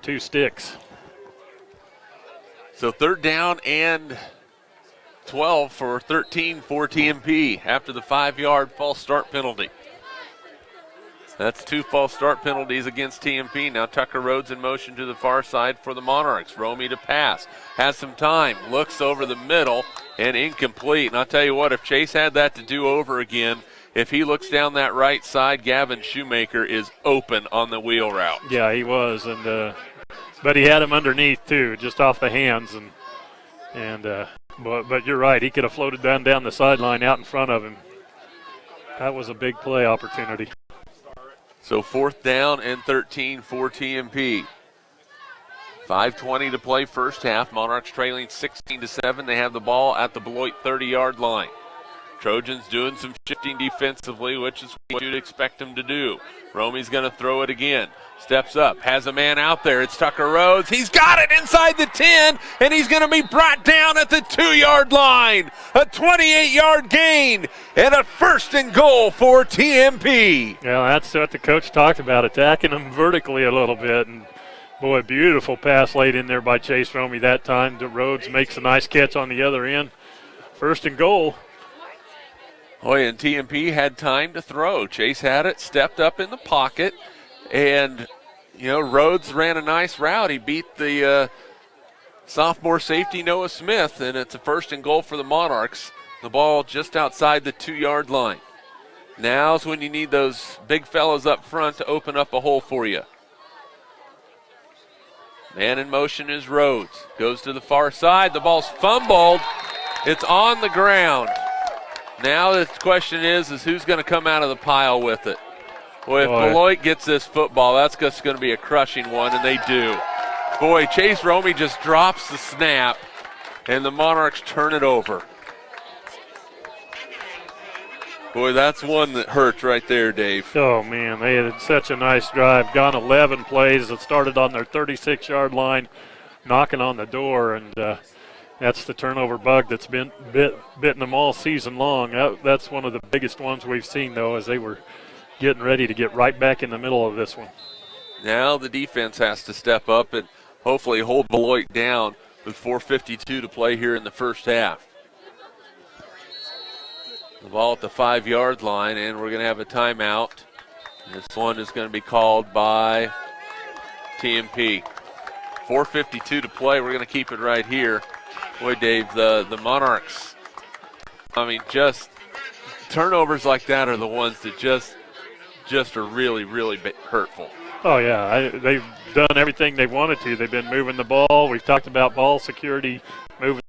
Speaker 3: 2 sticks.
Speaker 2: So 3rd down and 12 for 13 for TMP after the 5-yard false start penalty. That's 2 false start penalties against TMP. Now Tucker Rhodes in motion to the far side for the Monarchs. Romy to pass. Has some time. Looks over the middle and incomplete. And I'll tell you what, if Chase had that to do over again, if he looks down that right side, Gavin Shoemaker is open on the wheel route.
Speaker 3: Yeah, he was. But he had him underneath, too, just off the hands. But you're right. He could have floated down the sideline out in front of him. That was a big play opportunity.
Speaker 2: So 4th down and 13 for TMP. 5:20 to play first half. Monarchs trailing 16-7. They have the ball at the Beloit 30-yard line. Trojans doing some shifting defensively, which is what you'd expect them to do. Romy's going to throw it again. Steps up, has a man out there. It's Tucker Rhodes. He's got it inside the 10, and he's going to be brought down at the 2-yard line. A 28-yard gain and a 1st and goal for TMP.
Speaker 3: Yeah, that's what the coach talked about, attacking them vertically a little bit. And, boy, beautiful pass laid in there by Chase Romy that time. Rhodes makes a nice catch on the other end. 1st and goal.
Speaker 2: Boy, and TMP had time to throw. Chase had it, stepped up in the pocket, and, Rhodes ran a nice route. He beat the sophomore safety Noah Smith, and it's a 1st and goal for the Monarchs. The ball just outside the 2-yard line. Now's when you need those big fellas up front to open up a hole for you. Man in motion is Rhodes. Goes to the far side. The ball's fumbled. It's on the ground. Now the question is who's going to come out of the pile with it? Boy, if Beloit gets this football, that's just going to be a crushing one, and they do. Boy, Chase Romy just drops the snap, and the Monarchs turn it over. Boy, that's one that hurts right there, Dave.
Speaker 3: Oh, man, they had such a nice drive. Gone 11 plays. It started on their 36-yard line, knocking on the door, and that's the turnover bug that's been bitten them all season long. That's one of the biggest ones we've seen, though, as they were getting ready to get right back in the middle of this one.
Speaker 2: Now the defense has to step up and hopefully hold Beloit down with 4:52 to play here in the first half. The ball at the 5-yard line, and we're going to have a timeout. This one is going to be called by TMP. 4:52 to play. We're going to keep it right here. Boy, Dave, the Monarchs, just turnovers like that are the ones that just are really, really hurtful.
Speaker 3: Oh, yeah. They've done everything they wanted to. They've been moving the ball. We've talked about ball security, moving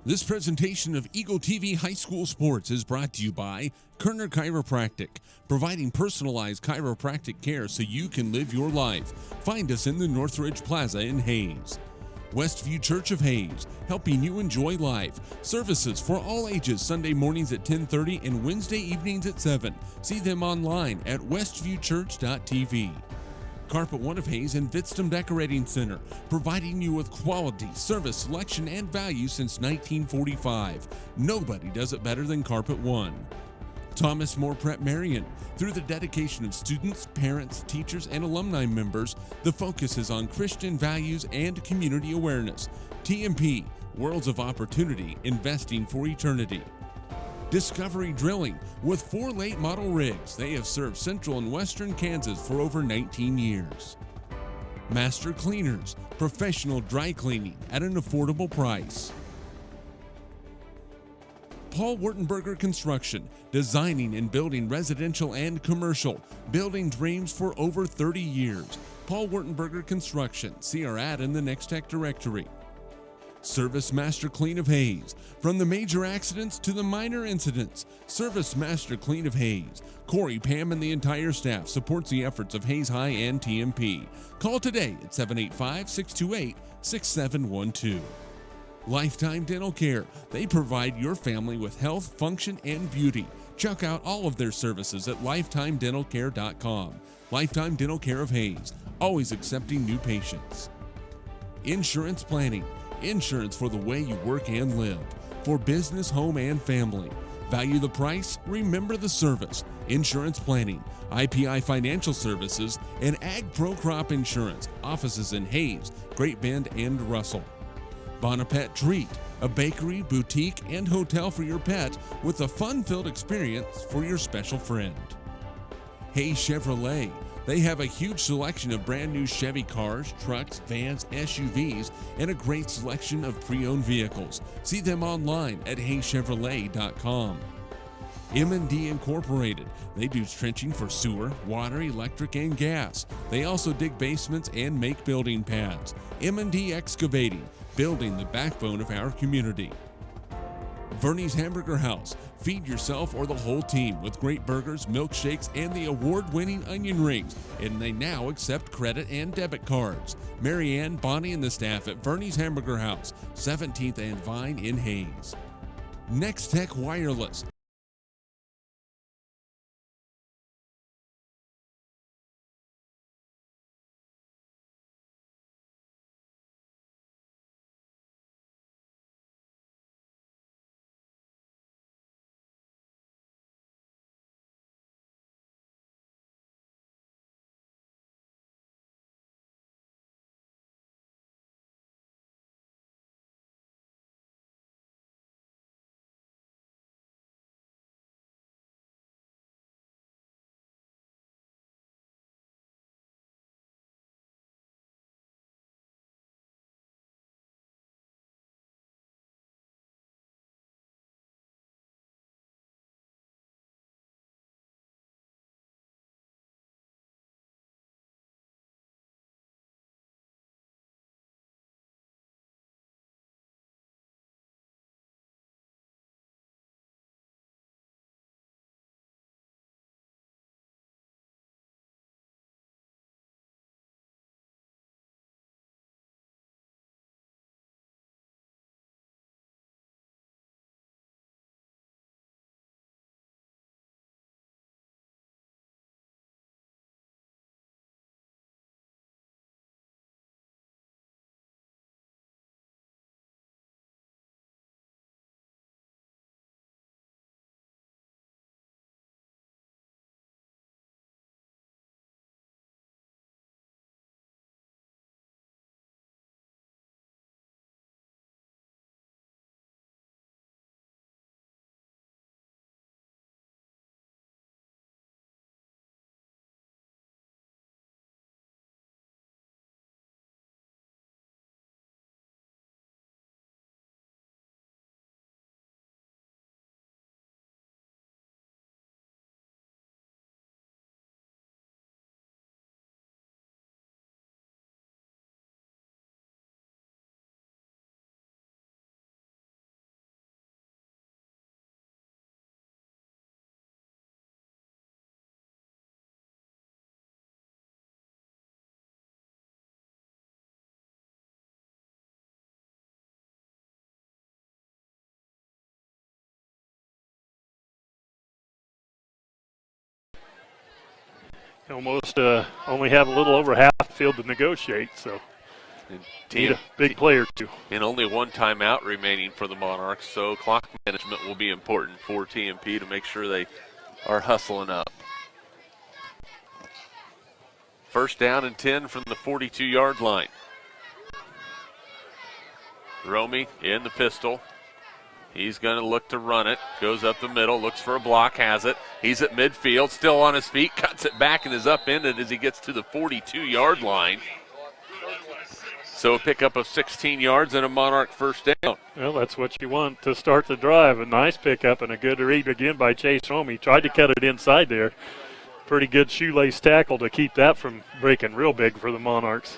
Speaker 1: This presentation of Eagle TV High School Sports is brought to you by Kerner Chiropractic, providing personalized chiropractic care so you can live your life. Find us in the Northridge Plaza in Hayes. Westview Church of Hayes, helping you enjoy life. Services for all ages, Sunday mornings at 10:30 and Wednesday evenings at 7. See them online at westviewchurch.tv. Carpet One of Hayes and Vitstum Decorating Center, providing you with quality, service, selection, and value since 1945. Nobody does it better than Carpet One. Thomas More Prep-Marian. Through the dedication of students, parents, teachers, and alumni members, the focus is on Christian values and community awareness. TMP, Worlds of Opportunity, Investing for Eternity. Discovery Drilling. With 4 late model rigs, they have served central and western Kansas for over 19 years. Master Cleaners, professional dry cleaning at an affordable price. Paul Wurtenberger Construction, designing and building residential and commercial, building dreams for over 30 years. Paul Wurtenberger Construction, see our ad in the Next Tech directory. Service Master Clean of Hayes. From the major accidents to the minor incidents, Service Master Clean of Hayes. Corey, Pam, and the entire staff supports the efforts of Hayes High and TMP. Call today at 785-628-6712. Lifetime Dental Care. They provide your family with health, function, and beauty. Check out all of their services at lifetimedentalcare.com. Lifetime Dental Care of Hayes, always accepting new patients. Insurance Planning. Insurance for the way you work and live. For business, home, and family. Value the price, remember the service. Insurance Planning, IPI Financial Services, and Ag Pro Crop Insurance. Offices in Hayes, Great Bend, and Russell. Bonapet Treat, a bakery, boutique, and hotel for your pet with a fun-filled experience for your special friend. Hayes Chevrolet. They have a huge selection of brand new Chevy cars, trucks, vans, SUVs, and a great selection of pre-owned vehicles. See them online at haychevrolet.com. M&D Incorporated. They do trenching for sewer, water, electric, and gas. They also dig basements and make building pads. M&D Excavating, building the backbone of our community. Verney's Hamburger House. Feed yourself or the whole team with great burgers, milkshakes, and the award-winning onion rings. And they now accept credit and debit cards. Marianne, Bonnie, and the staff at Verney's Hamburger House, 17th and Vine in Hayes. Next Tech Wireless.
Speaker 3: almost only have a little over half the field to negotiate, so need a big play or two.
Speaker 2: And only one timeout remaining for the Monarchs, so clock management will be important for TMP to make sure they are hustling up. First down and 10 from the 42-yard line. Romy in the pistol. He's going to look to run it. Goes up the middle, looks for a block, has it. He's at midfield, still on his feet, cuts it back and is upended as he gets to the 42-yard line. So a pickup of 16 yards and a Monarch first down.
Speaker 3: Well, that's what you want to start the drive. A nice pickup and a good read again by Chase Romy. Tried to cut it inside there. Pretty good shoelace tackle to keep that from breaking real big for the Monarchs.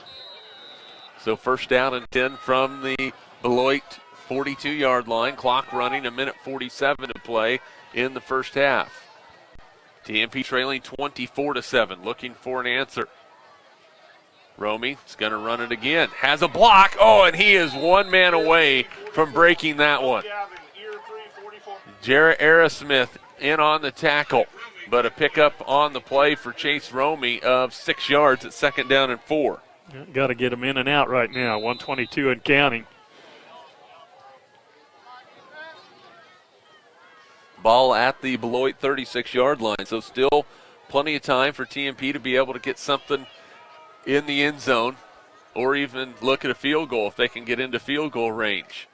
Speaker 2: So first down and 10 from the Beloit 42-yard line. Clock running, 1:47 to play in the first half. TMP trailing 24-7, looking for an answer. Romy is going to run it again. Has a block. Oh, and he is one man away from breaking that one. Jarrett Arrowsmith in on the tackle, but a pickup on the play for Chase Romy of 6 yards at second down and 4.
Speaker 3: Got to get him in and out right now. 1:22 and counting.
Speaker 2: Ball at the Beloit 36-yard line, so still plenty of time for TMP to be able to get something in the end zone or even look at a field goal if they can get into field goal range.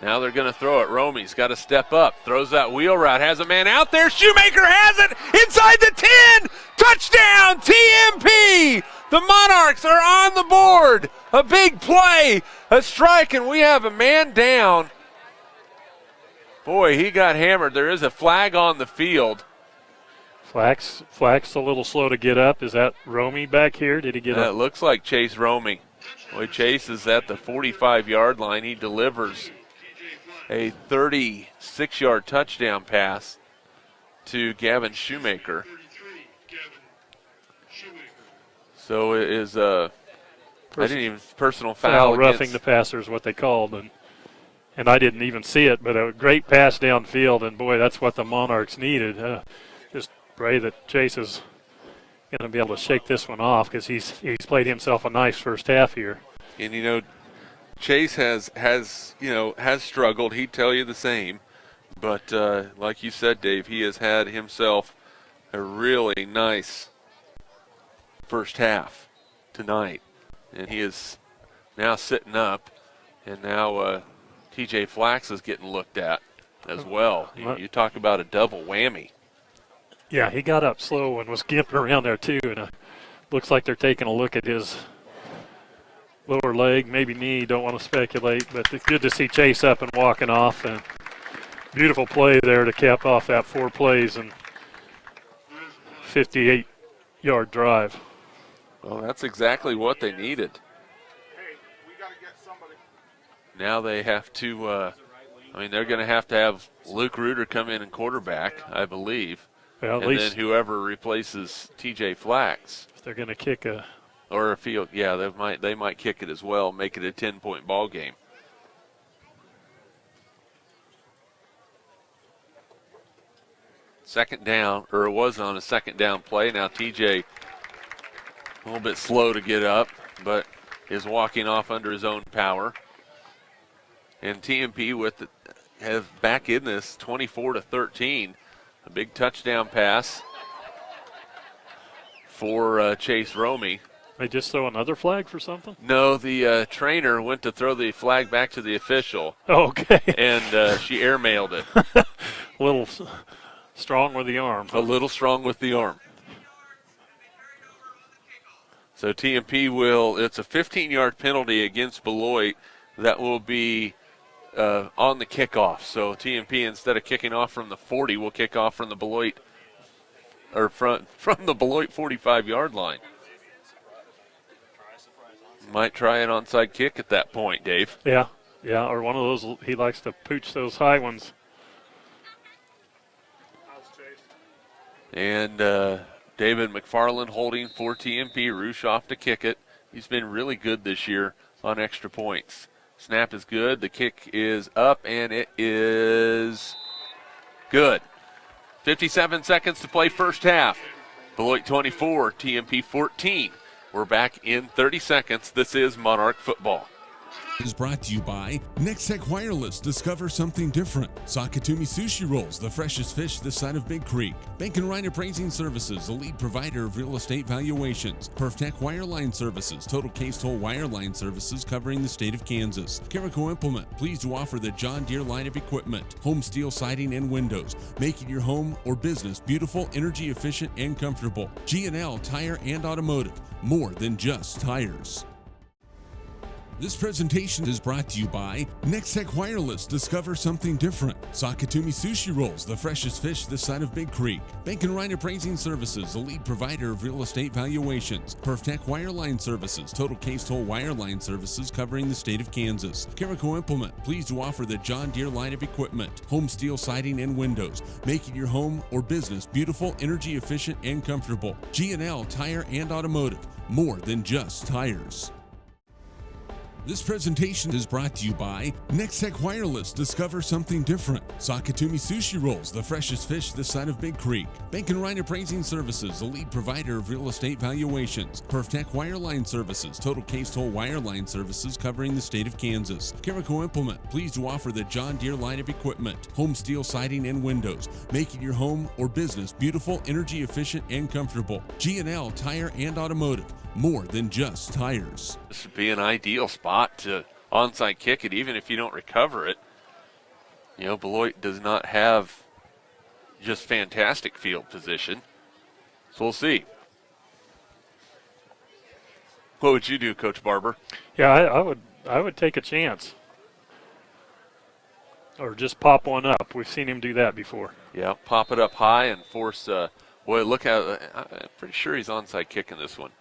Speaker 2: Now they're going to throw it. Romy's got to step up, throws that wheel route, has a man out there. Shoemaker has it inside the 10. Touchdown, TMP! The Monarchs are on the board. A big play, a strike, and we have a man down. Boy, he got hammered. There is a flag on the field.
Speaker 3: Flack's a little slow to get up. Is that Romy back here? Did he get up?
Speaker 2: It looks like Chase Romy. Boy, Chase is at the 45-yard line. He delivers a 36-yard touchdown pass to Gavin Shoemaker. So it is personal foul.
Speaker 3: Roughing the passer is what they called, and I didn't even see it, but a great pass downfield, and boy, that's what the Monarchs needed. Just pray that Chase is going to be able to shake this one off because he's played himself a nice first half here.
Speaker 2: And you know, Chase has struggled. He'd tell you the same, but like you said, Dave, he has had himself a really nice first half tonight, and he is now sitting up, and now TJ Flax is getting looked at as well. You talk about a double whammy.
Speaker 3: Yeah, he got up slow and was skipping around there too, and looks like they're taking a look at his lower leg, maybe knee, don't want to speculate, but it's good to see Chase up and walking off, and beautiful play there to cap off that 4 plays and 58-yard drive.
Speaker 2: Well, that's exactly what they needed.
Speaker 4: Hey, we got to get somebody.
Speaker 2: Now they have to, they're going to have Luke Reuter come in and quarterback, I believe.
Speaker 3: Well, at
Speaker 2: and
Speaker 3: least
Speaker 2: then whoever replaces TJ Flax.
Speaker 3: If they're going to kick a...
Speaker 2: Or a field, yeah, they might kick it as well, make it a 10-point ball game. Second down, or it was on a second down play. Now TJ a little bit slow to get up, but is walking off under his own power. And TMP have back in this 24-13. A big touchdown pass for Chase Romy.
Speaker 3: They just throw another flag for something?
Speaker 2: No, the trainer went to throw the flag back to the official.
Speaker 3: Oh, okay.
Speaker 2: And she airmailed it.
Speaker 3: A little strong with the arm.
Speaker 2: A little strong with the arm. So TMP it's a 15-yard penalty against Beloit that will be on the kickoff. So TMP, instead of kicking off from the 40, will kick off from the Beloit, or from the Beloit 45-yard line. Might try an onside kick at that point, Dave.
Speaker 3: Yeah, or one of those, he likes to pooch those high ones.
Speaker 2: And David McFarland holding for TMP. Rushoff to kick it. He's been really good this year on extra points. Snap is good. The kick is up, and it is good. 57 seconds to play first half. Beloit 24, TMP 14. We're back in 30 seconds. This is Monarch football.
Speaker 1: Is brought to you by Nextech Wireless. Discover something different. Sakatumi Sushi Rolls, the freshest fish this side of Big Creek. Bank and Ryan Appraising Services, a lead provider of real estate valuations. PerfTech Wireline Services, total case toll wireline services covering the state of Kansas. Carico Implement, pleased to offer the John Deere line of equipment. Home steel siding and windows, making your home or business beautiful, energy efficient, and comfortable. G&L Tire and Automotive, more than just tires. This presentation is brought to you by Nextech Wireless. Discover something different. Sakatumi Sushi Rolls, the freshest fish this side of Big Creek. Bank and Ryan Appraising Services, a lead provider of real estate valuations. PerfTech Wireline Services, total case toll wireline services covering the state of Kansas. Carico Implement, pleased to offer the John Deere line of equipment. Home steel siding and windows, making your home or business beautiful, energy efficient, and comfortable. G&L Tire and Automotive, more than just tires. This presentation is brought to you by Nextech Wireless. Discover something different. Sakatumi Sushi Rolls, the freshest fish this side of Big Creek. Bank and Ryan Appraising Services, a lead provider of real estate valuations. PerfTech Wireline Services, total case toll wireline services covering the state of Kansas. Carico Implement, pleased to offer the John Deere line of equipment. Home steel siding and windows, making your home or business beautiful, energy efficient, and comfortable. G&L Tire and Automotive, more than just tires.
Speaker 2: This would be an ideal spot to onside kick it, even if you don't recover it. You know, Beloit does not have just fantastic field position. So we'll see. What would you do, Coach Barber?
Speaker 3: Yeah, I would take a chance. Or just pop one up. We've seen him do that before.
Speaker 2: Yeah, pop it up high and force, boy, look at, I'm pretty sure he's onside kicking this one.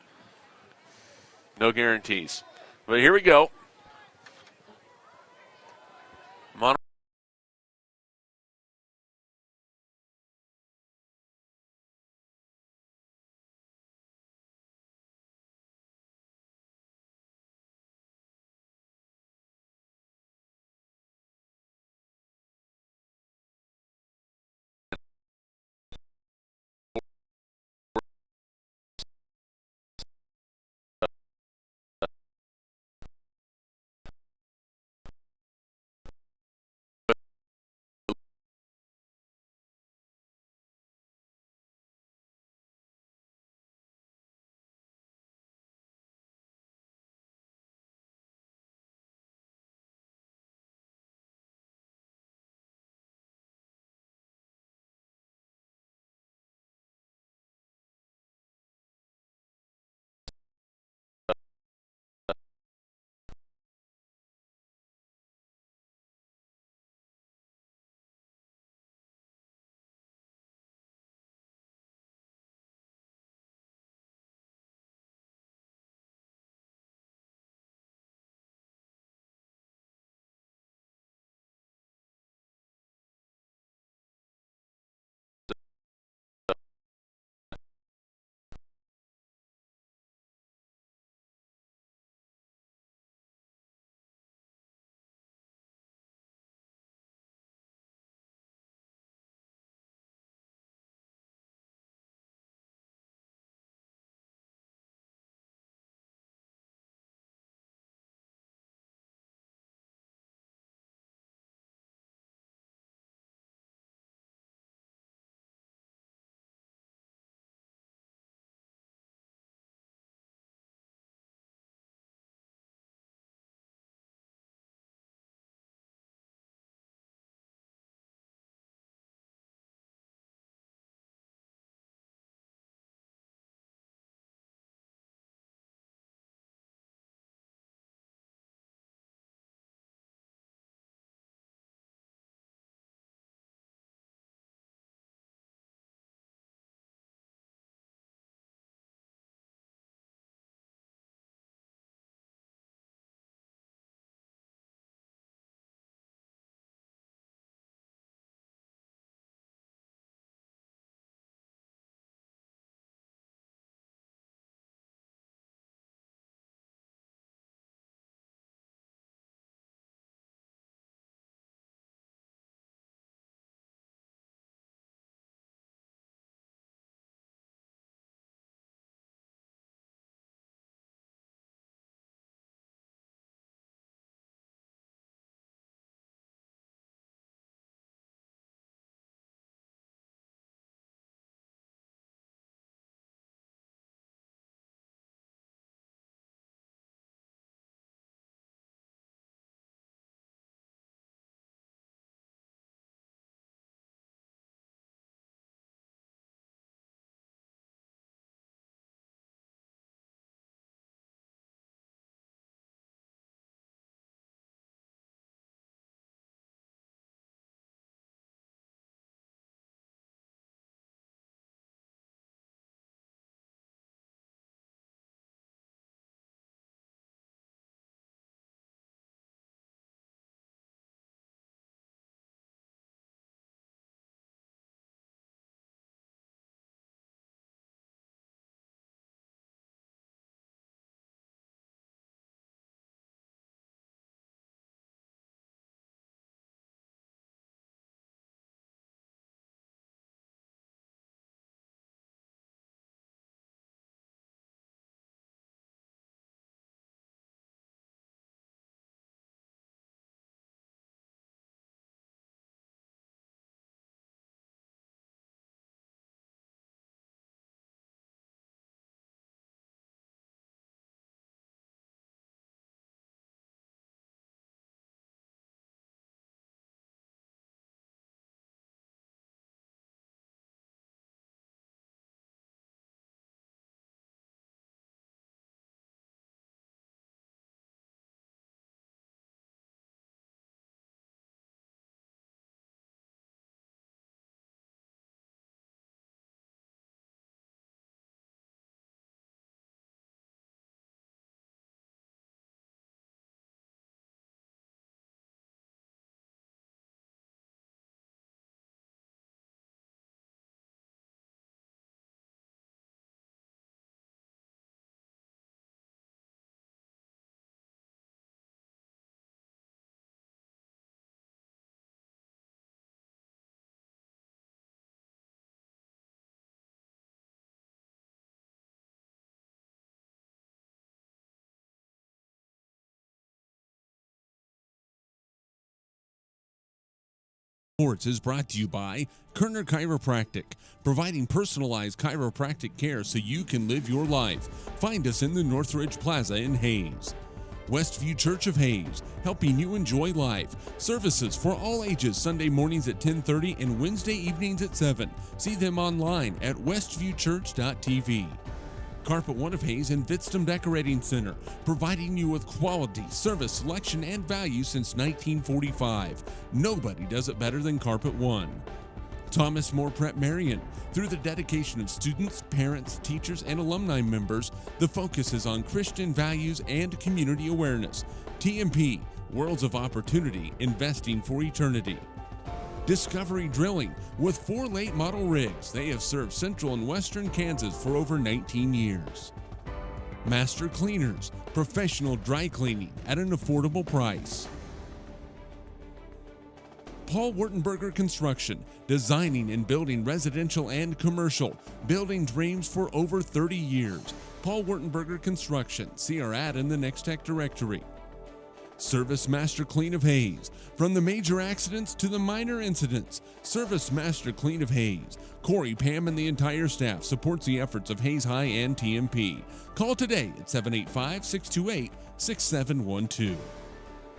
Speaker 2: No guarantees. But here we go.
Speaker 1: Sports is brought to you by Kerner Chiropractic, providing personalized chiropractic care so you can live your life. Find us in the Northridge Plaza in Hayes. Westview Church of Hayes, helping you enjoy life. Services for all ages, Sunday mornings at 10:30 and Wednesday evenings at 7. See them online at westviewchurch.tv. Carpet One of Hayes and Vitstum Decorating Center, providing you with quality, service, selection, and value since 1945. Nobody does it better than Carpet One. Thomas More Prep-Marian. Through the dedication of students, parents, teachers, and alumni members, the focus is on Christian values and community awareness. TMP, Worlds of Opportunity, Investing for Eternity. Discovery Drilling. With 4 late model rigs, they have served central and western Kansas for over 19 years. Master Cleaners, professional dry cleaning at an affordable price. Paul Wurtenberger Construction, designing and building residential and commercial, building dreams for over 30 years. Paul Wurtenberger Construction, see our ad in the Next Tech directory. Service Master Clean of Hayes. From the major accidents to the minor incidents, Service Master Clean of Hayes. Corey, Pam, and the entire staff supports the efforts of Hayes High and TMP. Call today at 785-628-6712.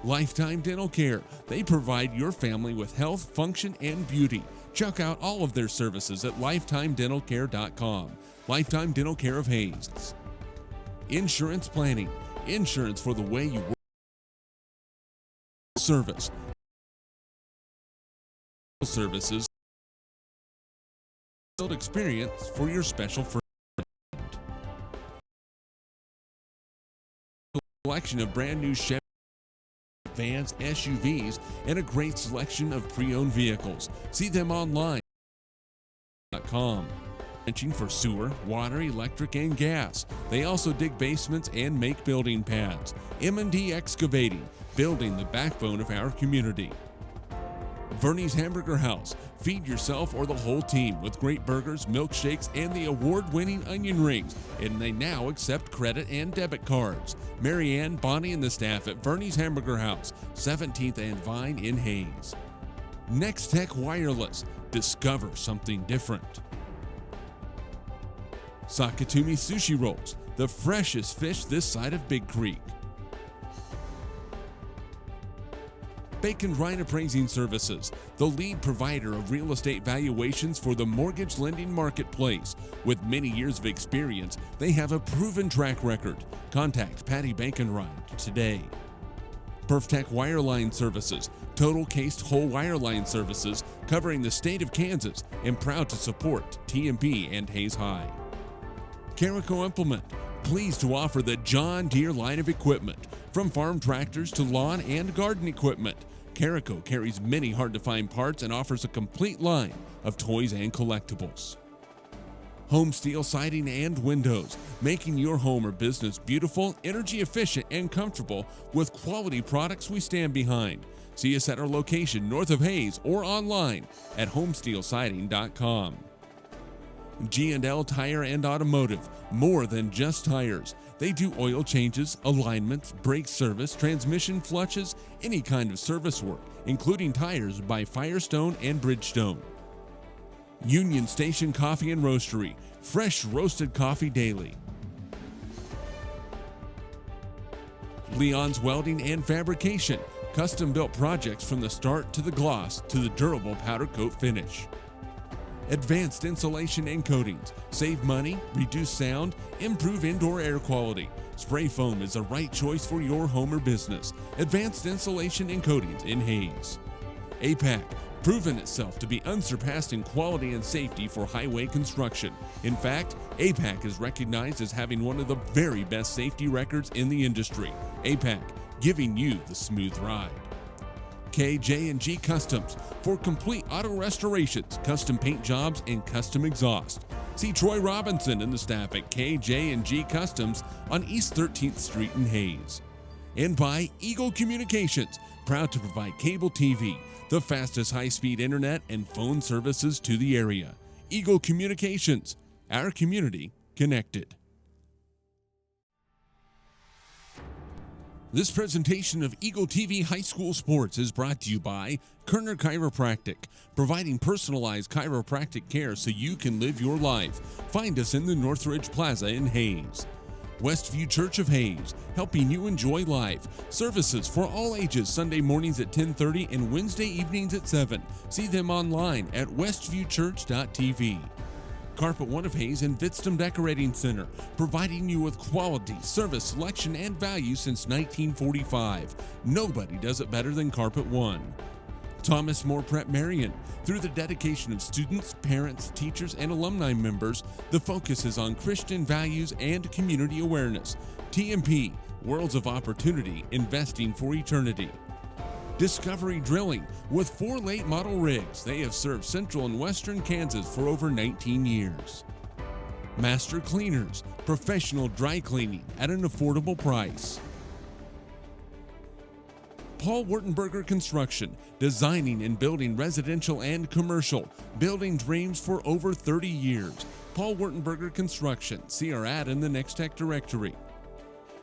Speaker 1: Lifetime Dental Care. They provide your family with health, function, and beauty. Check out all of their services at lifetimedentalcare.com. Lifetime Dental Care of Hayes. Insurance Planning. Insurance for the way you work. Service. Services. Build experience for your special friend. Selection of brand new Chevy vans, SUVs, and a great selection of pre-owned vehicles. See them online. Wrenching for sewer, water, electric, and gas. They also dig basements and make building pads. M&D Excavating, building the backbone of our community. Verney's Hamburger House. Feed yourself or the whole team with great burgers, milkshakes, and the award-winning onion rings. And they now accept credit and debit cards. Marianne, Bonnie, and the staff at Verney's Hamburger House, 17th and Vine in Hayes. Next Tech Wireless. Discover something different. Sakatumi Sushi Rolls, the freshest fish this side of Big Creek. Bacon Ryan Appraising Services, the lead provider of real estate valuations for the mortgage lending marketplace. With many years of experience, they have a proven track record. Contact Patty Bacon today. Perftech Wireline Services, total cased whole wireline services covering the state of Kansas, and proud to support TMP and Hayes High. Carico Implement, pleased to offer the John Deere line of equipment, from farm tractors to lawn and garden equipment. Carico carries many hard-to-find parts and offers a complete line of toys and collectibles. Home Steel Siding and Windows, making your home or business beautiful, energy efficient, and comfortable with quality products we stand behind. See us at our location north of Hayes or online at homesteelsiding.com. G&L Tire and Automotive, more than just tires. They do oil changes, alignments, brake service, transmission flushes, any kind of service work, including tires by Firestone and Bridgestone. Union Station Coffee and Roastery, fresh roasted coffee daily. Leon's Welding and Fabrication, custom-built projects from the start to the gloss to the durable powder coat finish. Advanced Insulation and Coatings. Save money, reduce sound, improve indoor air quality. Spray foam is the right choice for your home or business. Advanced Insulation and Coatings in Hayes. APAC, proven itself to be unsurpassed in quality and safety for highway construction. In fact, APAC is recognized as having one of the very best safety records in the industry. APAC, giving you the smooth ride. KJ&G Customs, for complete auto restorations, custom paint jobs, and custom exhaust. See Troy Robinson and the staff at KJ&G Customs on East 13th Street in Hayes. And by Eagle Communications, proud to provide cable TV, the fastest high-speed internet and phone services to the area. Eagle Communications, our community connected. This presentation of Eagle TV High School Sports is brought to you by Kerner Chiropractic, providing personalized chiropractic care so you can live your life. Find us in the Northridge Plaza in Hayes. Westview Church of Hayes, helping you enjoy life. Services for all ages, Sunday mornings at 10:30 and Wednesday evenings at 7. See them online at westviewchurch.tv. Carpet One of Hayes and Vitstum Decorating Center, providing you with quality, service, selection, and value since 1945. Nobody does it better than Carpet One. Thomas More Prep-Marian. Through the dedication of students, parents, teachers, and alumni members, the focus is on Christian values and community awareness. TMP, Worlds of Opportunity, Investing for Eternity. Discovery Drilling. With 4 late model rigs, they have served central and western Kansas for over 19 years. Master Cleaners, professional dry cleaning at an affordable price. Paul Wurtenberger Construction, designing and building residential and commercial, building dreams for over 30 years. Paul Wurtenberger Construction, see our ad in the Next Tech directory.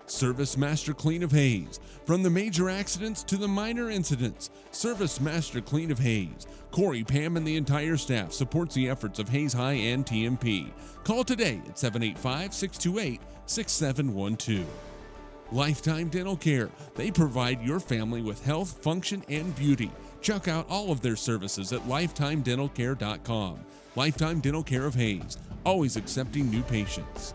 Speaker 1: Service Master Clean of Hayes. From the major accidents to the minor incidents, Service Master Clean of Hayes. Corey, Pam, and the entire staff supports the efforts of Hayes High and TMP. Call today at 785-628-6712. Lifetime Dental Care. They provide your family with health, function, and beauty. Check out all of their services at lifetimedentalcare.com. Lifetime Dental Care of Hayes, always accepting new patients.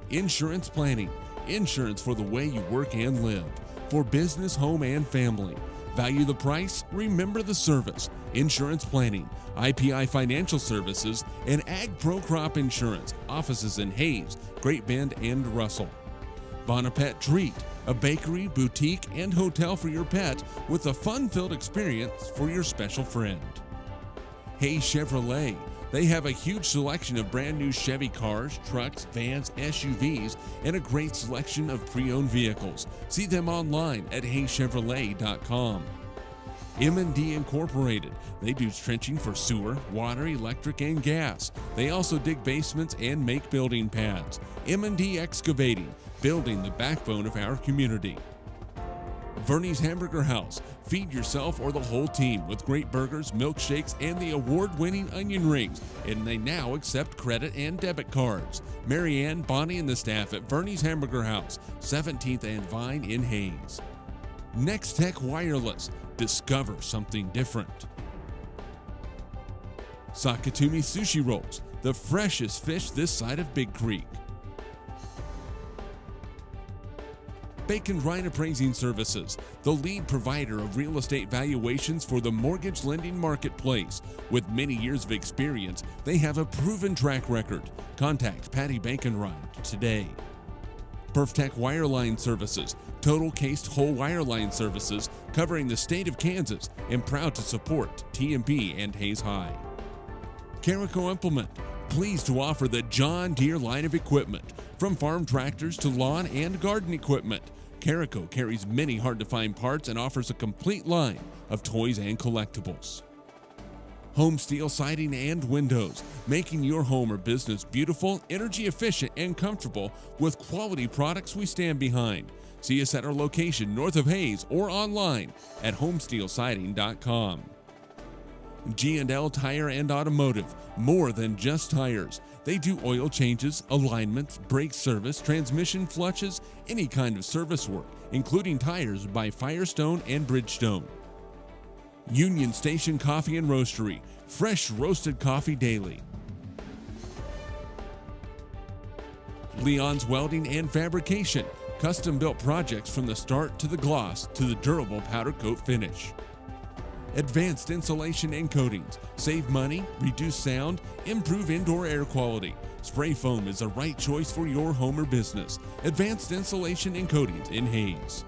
Speaker 1: Insurance Planning. Insurance for the way you work and live. For business, home, and family. Value the price, remember the service. Insurance Planning, IPI Financial Services, and Ag Pro Crop Insurance. Offices in Hayes, Great Bend, and Russell. Bonapet Treat, a bakery, boutique, and hotel for your pet with a fun-filled experience for your special friend. Hayes Chevrolet. They have a huge selection of brand new Chevy cars, trucks, vans, SUVs, and a great selection of pre-owned vehicles. See them online at hayschevrolet.com. M&D Incorporated. They do trenching for sewer, water, electric, and gas. They also dig basements and make building pads. M&D Excavating, building the backbone of our community. Verney's Hamburger House. Feed yourself or the whole team with great burgers, milkshakes, and the award-winning onion rings. And they now accept credit and debit cards. Marianne, Bonnie, and the staff at Verney's Hamburger House, 17th and Vine in Hayes. Next Tech Wireless. Discover something different. Sakatumi Sushi Rolls. The freshest fish this side of Big Creek. Bacon Ryan Appraising Services, the lead provider of real estate valuations for the mortgage lending marketplace. With many years of experience, they have a proven track record. Contact Patty Bacon-Ryan today. PerfTech Wireline Services, total cased whole wireline services covering the state of Kansas, and proud to support TMP and Hayes High. Carico Implement, pleased to offer the John Deere line of equipment, from farm tractors to lawn and garden equipment. Carico carries many hard-to-find parts and offers a complete line of toys and collectibles. Home Steel Siding and Windows, making your home or business beautiful, energy efficient, and comfortable with quality products we stand behind. See us at our location north of Hayes or online at homesteelsiding.com. G&L Tire and Automotive, more than just tires. They do oil changes, alignments, brake service, transmission flushes, any kind of service work, including tires by Firestone and Bridgestone. Union Station Coffee and Roastery, fresh roasted coffee daily. Leon's Welding and Fabrication, custom-built projects from the start to the gloss to the durable powder coat finish. Advanced Insulation and Coatings, save money, reduce sound, improve indoor air quality. Spray foam is the right choice for your home or business. Advanced Insulation and Coatings in Hayes.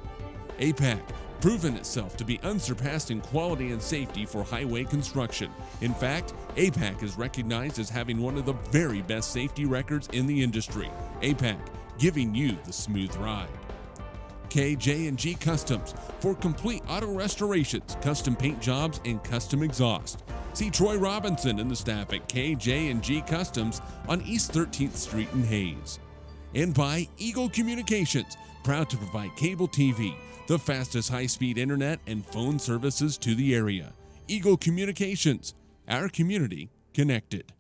Speaker 1: APAC, proven itself to be unsurpassed in quality and safety for highway construction. In fact, APAC is recognized as having one of the very best safety records in the industry. APAC, giving you the smooth ride. KJ&G Customs, for complete auto restorations, custom paint jobs, and custom exhaust. See Troy Robinson and the staff at KJ&G Customs on East 13th Street in Hayes. And by Eagle Communications, proud to provide cable TV, the fastest high-speed internet and phone services to the area. Eagle Communications, our community connected.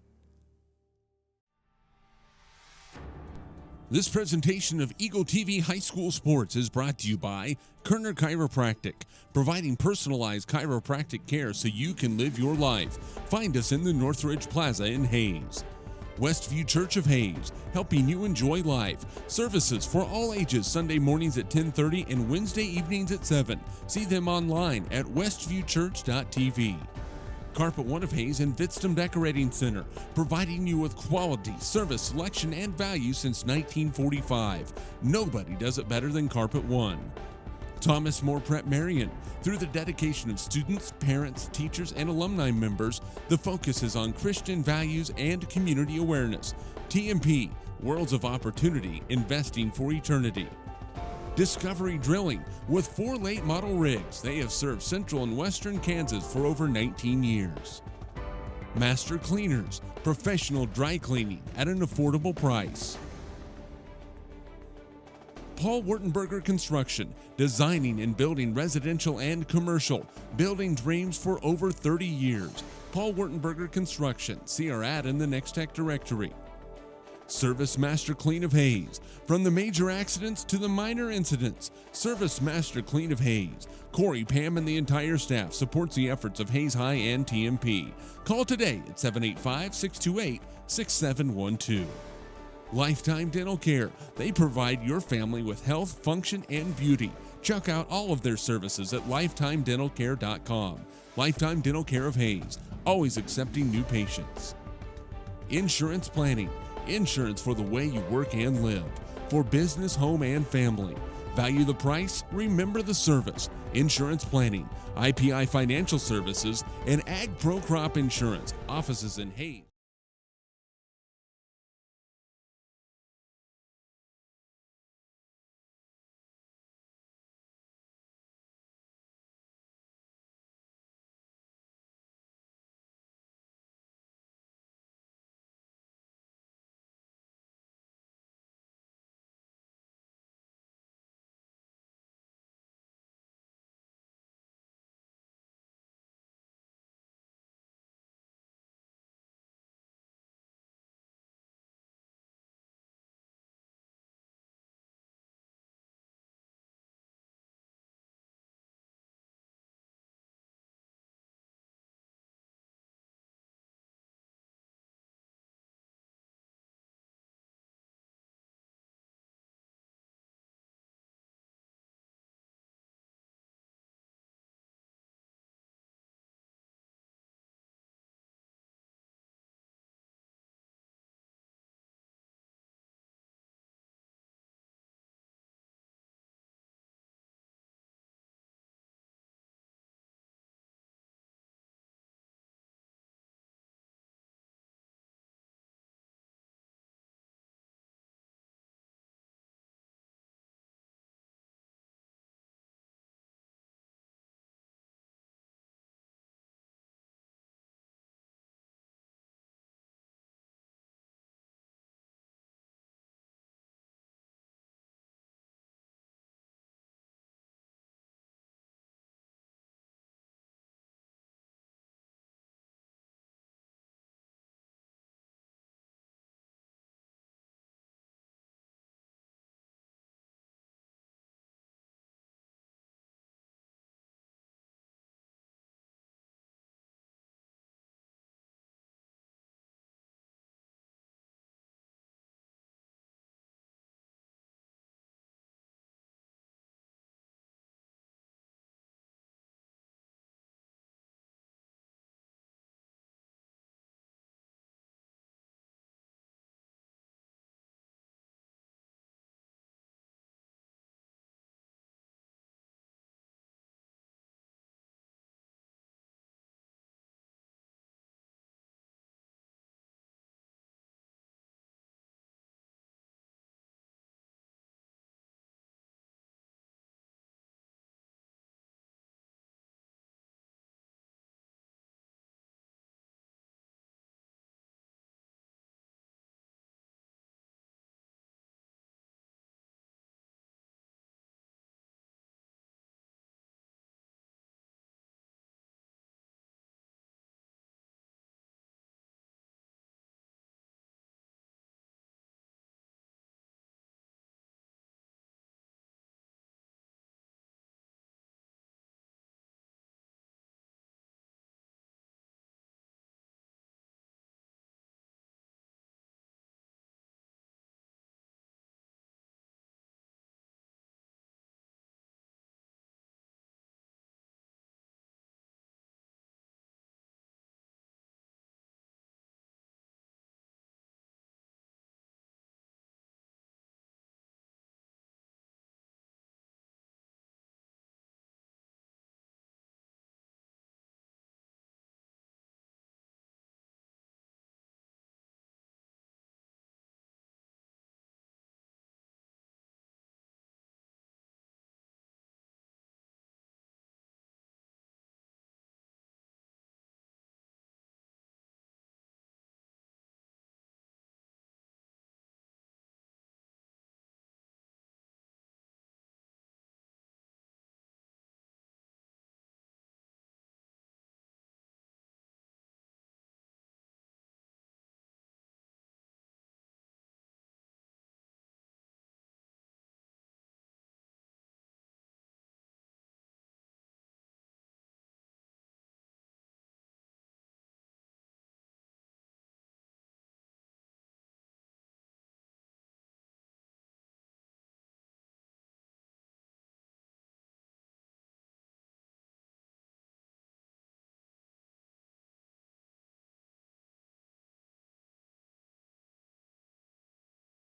Speaker 1: This presentation of Eagle TV High School Sports is brought to you by Kerner Chiropractic, providing personalized chiropractic care so you can live your life. Find us in the Northridge Plaza in Hayes. Westview Church of Hayes, helping you enjoy life. Services for all ages, Sunday mornings at 10:30 and Wednesday evenings at 7. See them online at westviewchurch.tv. Carpet One of Hayes and Vitstum Decorating Center, providing you with quality, service, selection, and value since 1945. Nobody does it better than Carpet One. Thomas More Prep-Marian. Through the dedication of students, parents, teachers, and alumni members, the focus is on Christian values and community awareness. TMP, Worlds of Opportunity, Investing for Eternity. Discovery Drilling. With 4 late model rigs, they have served central and western Kansas for over 19 years. Master Cleaners, professional dry cleaning at an affordable price. Paul Wurtenberger Construction, designing and building residential and commercial, building dreams for over 30 years. Paul Wurtenberger Construction, see our ad in the Next Tech directory. Service Master Clean of Hayes. From the major accidents to the minor incidents, Service Master Clean of Hayes. Corey, Pam, and the entire staff supports the efforts of Hayes High and TMP. Call today at 785-628-6712. Lifetime Dental Care. They provide your family with health, function, and beauty. Check out all of their services at lifetimedentalcare.com. Lifetime Dental Care of Hayes, always accepting new patients. Insurance Planning. Insurance for the way you work and live. For business, home, and family. Value the price, remember the service. Insurance Planning, IPI Financial Services, and Ag Pro Crop Insurance. Offices in Hayes.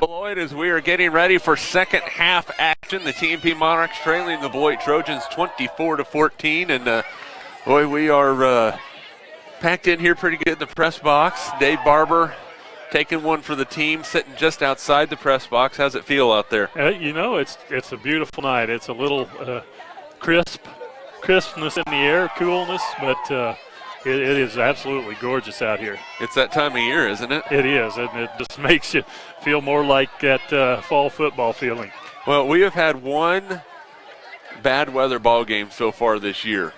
Speaker 2: Beloit, as we are getting ready for second half action. The TMP Monarchs trailing the Beloit Trojans 24-14, and boy, we are packed in here pretty good in the press box. Dave Barber taking one for the team, sitting just outside the press box. How's it feel out there?
Speaker 3: It's a beautiful night. It's a little crispness in the air, coolness, but it is absolutely gorgeous out here.
Speaker 2: It's that time of year, isn't it?
Speaker 3: It is, and it just makes you feel more like that fall football feeling.
Speaker 2: Well, we have had one bad weather ball game so far this year,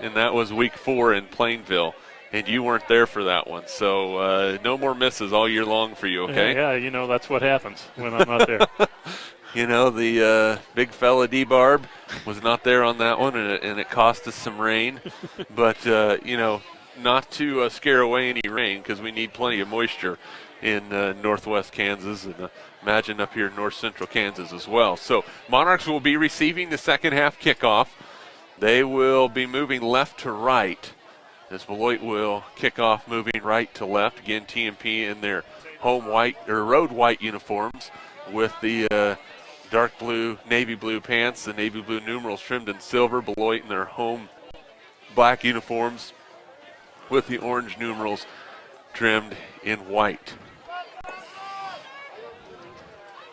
Speaker 2: and that was week 4 in Plainville, and you weren't there for that one. So no more misses all year long for you, okay?
Speaker 3: Yeah, that's what happens when I'm not there.
Speaker 2: The big fella D-Barb was not there on that one, and it cost us some rain. But, not to scare away any rain, because we need plenty of moisture in northwest Kansas, and imagine up here in north central Kansas as well. So Monarchs will be receiving the second half kickoff. They will be moving left to right, as Beloit will kick off moving right to left. Again, TMP in their home white or road white uniforms with the dark blue, navy blue pants, the navy blue numerals trimmed in silver. Beloit in their home black uniforms with the orange numerals trimmed in white.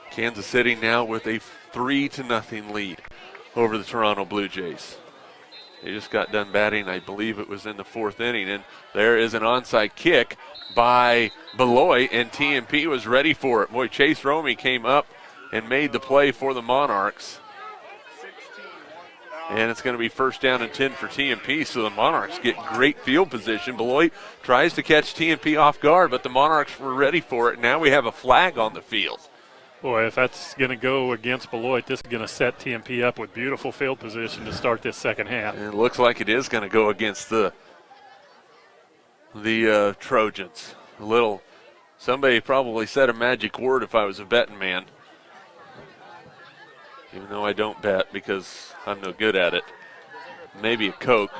Speaker 2: Kansas City now with a 3-0 lead over the Toronto Blue Jays. They just got done batting, I believe it was in the 4th inning, and there is an onside kick by Beloit, and TMP was ready for it. Boy, Chase Romey came up and made the play for the Monarchs. And it's going to be first down and 10 for TMP, so the Monarchs get great field position. Beloit tries to catch TMP off guard, but the Monarchs were ready for it. Now we have a flag on the field.
Speaker 3: Boy, if that's going to go against Beloit, this is going to set TMP up with beautiful field position to start this second half.
Speaker 2: And it looks like it is going to go against the Trojans. Somebody probably said a magic word if I was a betting man. Even though I don't bet because I'm no good at it. Maybe a Coke.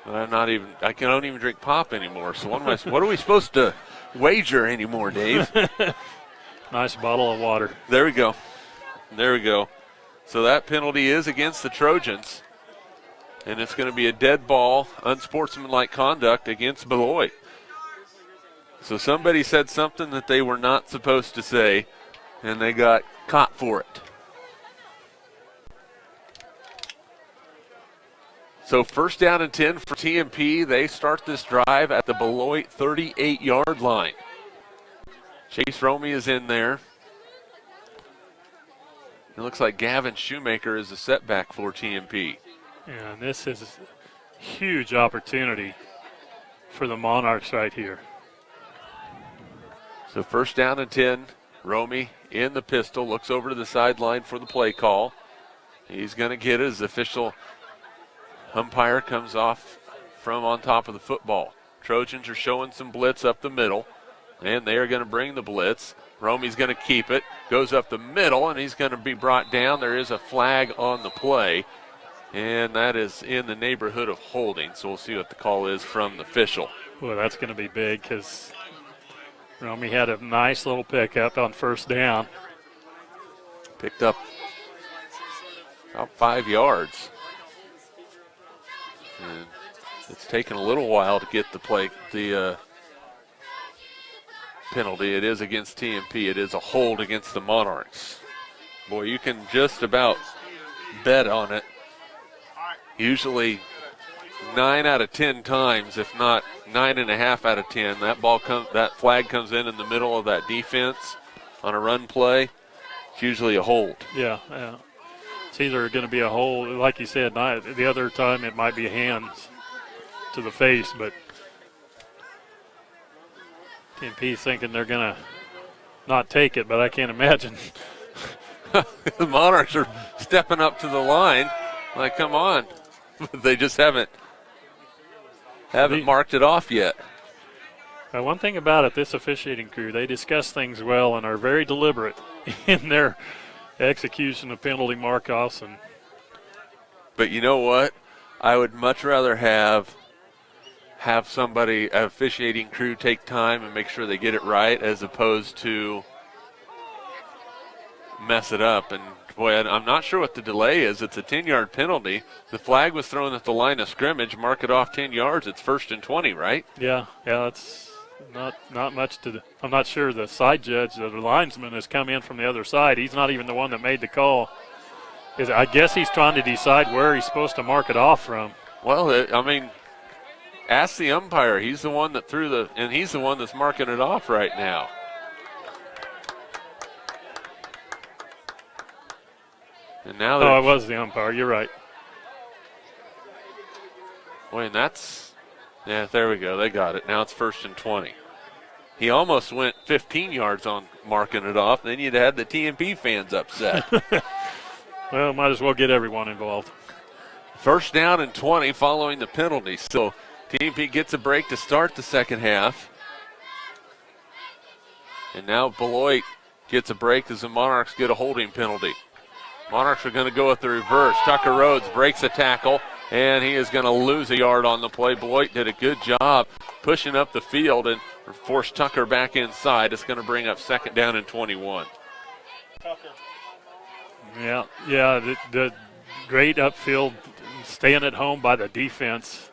Speaker 2: But I don't even drink pop anymore. So what are we supposed to wager anymore, Dave?
Speaker 3: Nice bottle of water.
Speaker 2: There we go. So that penalty is against the Trojans. And it's going to be a dead ball, unsportsmanlike conduct against Beloit. So somebody said something that they were not supposed to say, and they got caught for it. So first down and 10 for TMP. They start this drive at the Beloit 38-yard line. Chase Romey is in there. It looks like Gavin Shoemaker is a setback for TMP.
Speaker 3: Yeah, and this is a huge opportunity for the Monarchs right here.
Speaker 2: So first down and 10. Romey in the pistol, looks over to the sideline for the play call. He's going to get it as the official umpire comes off from on top of the football. Trojans are showing some blitz up the middle, and they are going to bring the blitz. Romey's going to keep it, goes up the middle, and he's going to be brought down. There is a flag on the play, and that is in the neighborhood of holding, so we'll see what the call is from the official.
Speaker 3: Well, that's going to be big because Romey had a nice little pickup on first down.
Speaker 2: Picked up about 5 yards. And it's taken a little while to get the penalty. It is against TMP. It is a hold against the Monarchs. Boy, you can just about bet on it. Usually 9 out of 10 times, if not 9.5 out of 10, that flag comes in the middle of that defense on a run play. It's usually a hold.
Speaker 3: Yeah. It's either going to be a hold, like you said, the other time it might be hands to the face, but TMP's thinking they're going to not take it, but I can't imagine.
Speaker 2: The Monarchs are stepping up to the line. Like, come on. They just haven't marked it off yet.
Speaker 3: One thing about it, this officiating crew, they discuss things well and are very deliberate in their execution of penalty mark-offs.
Speaker 2: But you know what? I would much rather have somebody, an officiating crew, take time and make sure they get it right as opposed to mess it up. And, boy, I'm not sure what the delay is. It's a 10-yard penalty. The flag was thrown at the line of scrimmage. Mark it off 10 yards. It's 1st and 20, right?
Speaker 3: Yeah, that's not much to – I'm not sure the side judge, the linesman, has come in from the other side. He's not even the one that made the call. I guess he's trying to decide where he's supposed to mark it off from.
Speaker 2: Well, I mean, ask the umpire. He's the one that threw and he's the one that's marking it off right now. And now
Speaker 3: it was the umpire. You're right.
Speaker 2: Boy, and there we go. They got it. Now it's 1st and 20. He almost went 15 yards on marking it off. Then you'd had the TMP fans upset.
Speaker 3: Well, might as well get everyone involved.
Speaker 2: 1st down and 20 following the penalty. So TMP gets a break to start the second half. And now Beloit gets a break as the Monarchs get a holding penalty. Monarchs are going to go with the reverse. Tucker Rhodes breaks a tackle, and he is going to lose a yard on the play. Beloit did a good job pushing up the field and forced Tucker back inside. It's going to bring up 2nd down and 21. Yeah,
Speaker 3: the great upfield, staying at home by the defense.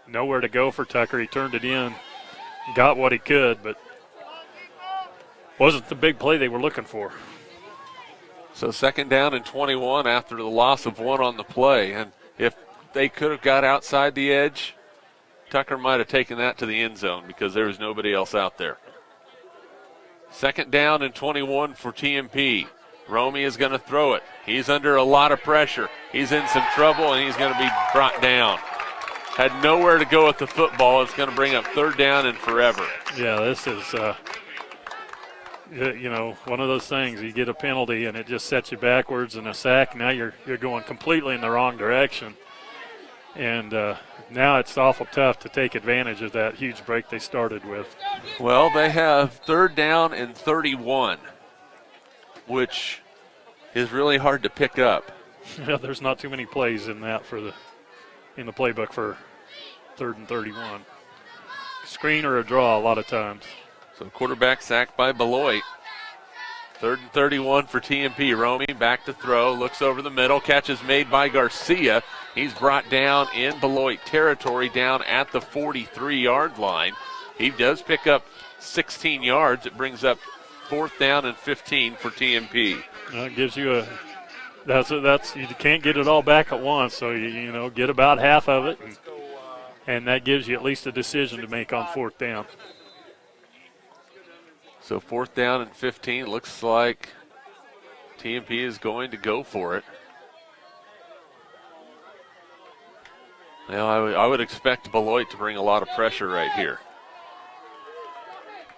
Speaker 3: Nowhere to go for Tucker. He turned it in, got what he could, but wasn't the big play they were looking for.
Speaker 2: So 2nd down and 21 after the loss of 1 on the play. And if they could have got outside the edge, Tucker might have taken that to the end zone because there was nobody else out there. 2nd down and 21 for TMP. Romy is going to throw it. He's under a lot of pressure. He's in some trouble, and he's going to be brought down. Had nowhere to go with the football. It's going to bring up 3rd down and forever.
Speaker 3: Yeah, this is, one of those things. You get a penalty, and it just sets you backwards and a sack. Now you're going completely in the wrong direction. And now it's awful tough to take advantage of that huge break they started with.
Speaker 2: Well, they have 3rd down and 31. Which is really hard to pick up.
Speaker 3: Yeah, there's not too many plays in that in the playbook for 3rd and 31. Screen or a draw a lot of times.
Speaker 2: So quarterback sacked by Beloit. 3rd and 31 for TMP. Romy back to throw, looks over the middle, catch is made by Garcia. He's brought down in Beloit territory down at the 43-yard line. He does pick up 16 yards. It brings up 4th down and 15 for TMP.
Speaker 3: It gives you that's you can't get it all back at once, so you get about half of it, and that gives you at least a decision to make on 4th down.
Speaker 2: So 4th down and 15. Looks like TMP is going to go for it. Well, I would expect Beloit to bring a lot of pressure right here.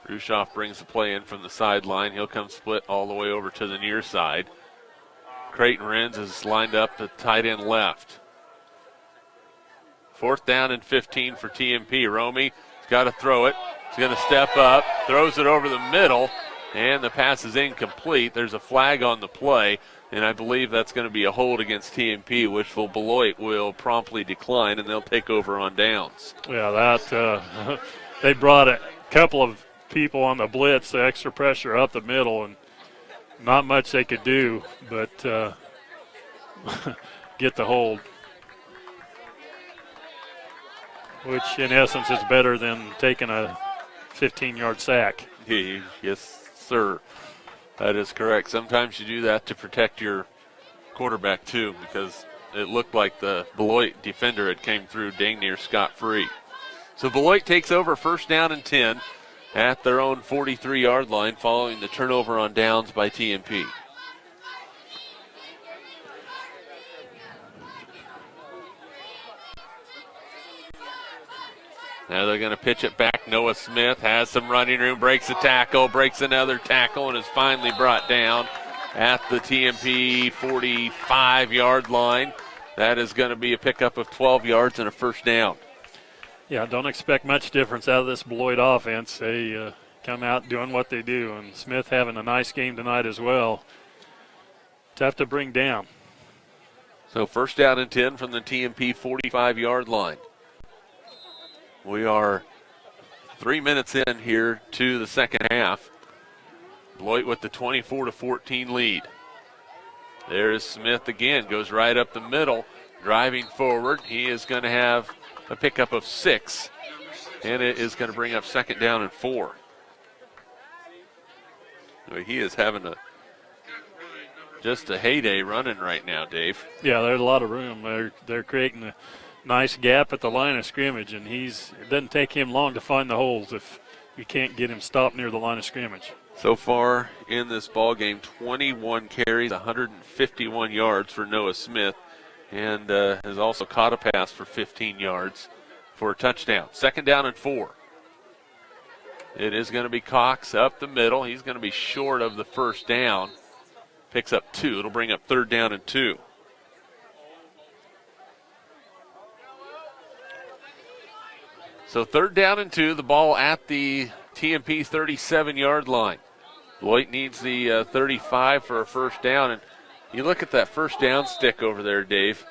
Speaker 2: Rushoff brings the play in from the sideline. He'll come split all the way over to the near side. Creighton Renz is lined up to tight end left. 4th down and 15 for TMP. Romy has got to throw it. He's going to step up, throws it over the middle, and the pass is incomplete. There's a flag on the play, and I believe that's going to be a hold against TMP, which Beloit will promptly decline, and they'll take over on downs.
Speaker 3: Yeah, they brought a couple of people on the blitz, the extra pressure up the middle, and not much they could do but get the hold, which in essence is better than taking a 15-yard sack.
Speaker 2: Yes, sir. That is correct. Sometimes you do that to protect your quarterback too, because it looked like the Beloit defender had came through dang near scot-free. So Beloit takes over 1st down and 10 at their own 43-yard line following the turnover on downs by TMP. Now they're going to pitch it back. Noah Smith has some running room, breaks a tackle, breaks another tackle, and is finally brought down at the TMP 45-yard line. That is going to be a pickup of 12 yards and a 1st down.
Speaker 3: Yeah, don't expect much difference out of this Beloit offense. They come out doing what they do, and Smith having a nice game tonight as well. Tough to bring down.
Speaker 2: So 1st down and 10 from the TMP 45-yard line. We are 3 minutes in here to the second half. Beloit with the 24-14 lead. There is Smith again, goes right up the middle, driving forward. He is going to have a pickup of 6, and it is going to bring up 2nd down and 4. He is having just a heyday running right now, Dave.
Speaker 3: Yeah, there's a lot of room. They're creating a nice gap at the line of scrimmage, and it doesn't take him long to find the holes if you can't get him stopped near the line of scrimmage.
Speaker 2: So far in this ball game, 21 carries, 151 yards for Noah Smith, and has also caught a pass for 15 yards for a touchdown. 2nd down and 4. It is going to be Cox up the middle. He's going to be short of the 1st down. Picks up 2. It'll bring up 3rd down and 2. So 3rd down and 2, the ball at the TMP 37-yard line. Beloit needs the 35 for a 1st down. And you look at that 1st down stick over there, Dave,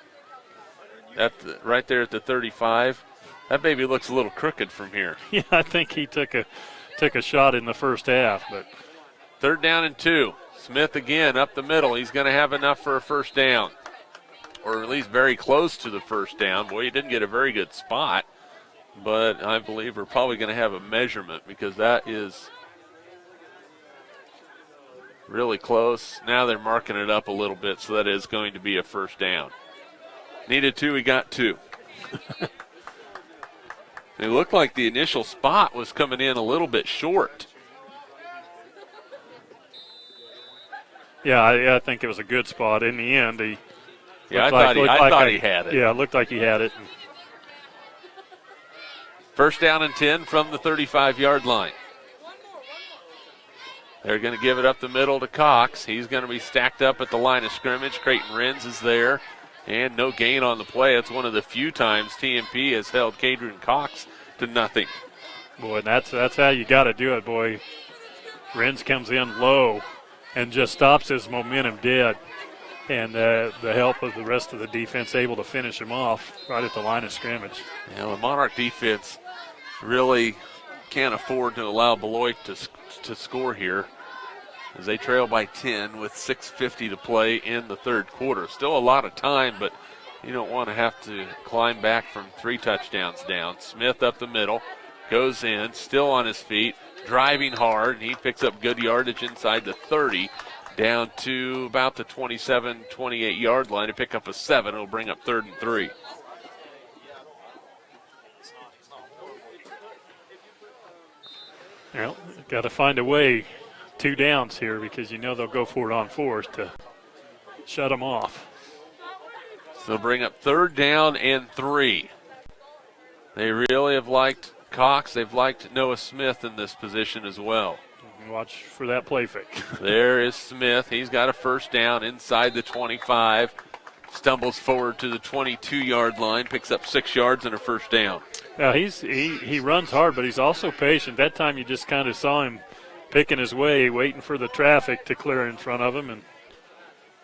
Speaker 2: right there at the 35. That baby looks a little crooked from here.
Speaker 3: Yeah, I think he took a shot in the first half. But
Speaker 2: 3rd down and 2. Smith again up the middle. He's going to have enough for a 1st down, or at least very close to the 1st down. Boy, he didn't get a very good spot, but I believe we're probably going to have a measurement because that is really close. Now they're marking it up a little bit, so that is going to be a 1st down. Needed 2, he got 2. It looked like the initial spot was coming in a little bit short.
Speaker 3: Yeah, I think it was a good spot. In the end, I
Speaker 2: thought he had it.
Speaker 3: Yeah, it looked like he had it.
Speaker 2: 1st down and 10 from the 35-yard line. They're going to give it up the middle to Cox. He's going to be stacked up at the line of scrimmage. Creighton Renz is there, and no gain on the play. It's one of the few times TMP has held Cadron Cox to nothing.
Speaker 3: Boy, that's how you got to do it, boy. Renz comes in low and just stops his momentum dead. And the help of the rest of the defense able to finish him off right at the line of scrimmage.
Speaker 2: Yeah, the Monarch defense really can't afford to allow Beloit to score here as they trail by 10 with 6:50 to play in the 3rd quarter. Still a lot of time, but you don't want to have to climb back from 3 touchdowns down. Smith up the middle, goes in, still on his feet, driving hard, and he picks up good yardage inside the 30, down to about the 27, 28-yard line to pick up a 7. It'll bring up 3rd and 3.
Speaker 3: Well, got to find a way. 2 downs here because you know they'll go for it on 4th to shut them off.
Speaker 2: So they'll bring up 3rd down and 3. They really have liked Cox. They've liked Noah Smith in this position as well.
Speaker 3: Watch for that play fake.
Speaker 2: There is Smith. He's got a 1st down inside the 25. Stumbles forward to the 22-yard line, picks up 6 yards and a 1st down.
Speaker 3: Now he runs hard, but he's also patient. That time you just kind of saw him picking his way, waiting for the traffic to clear in front of him, and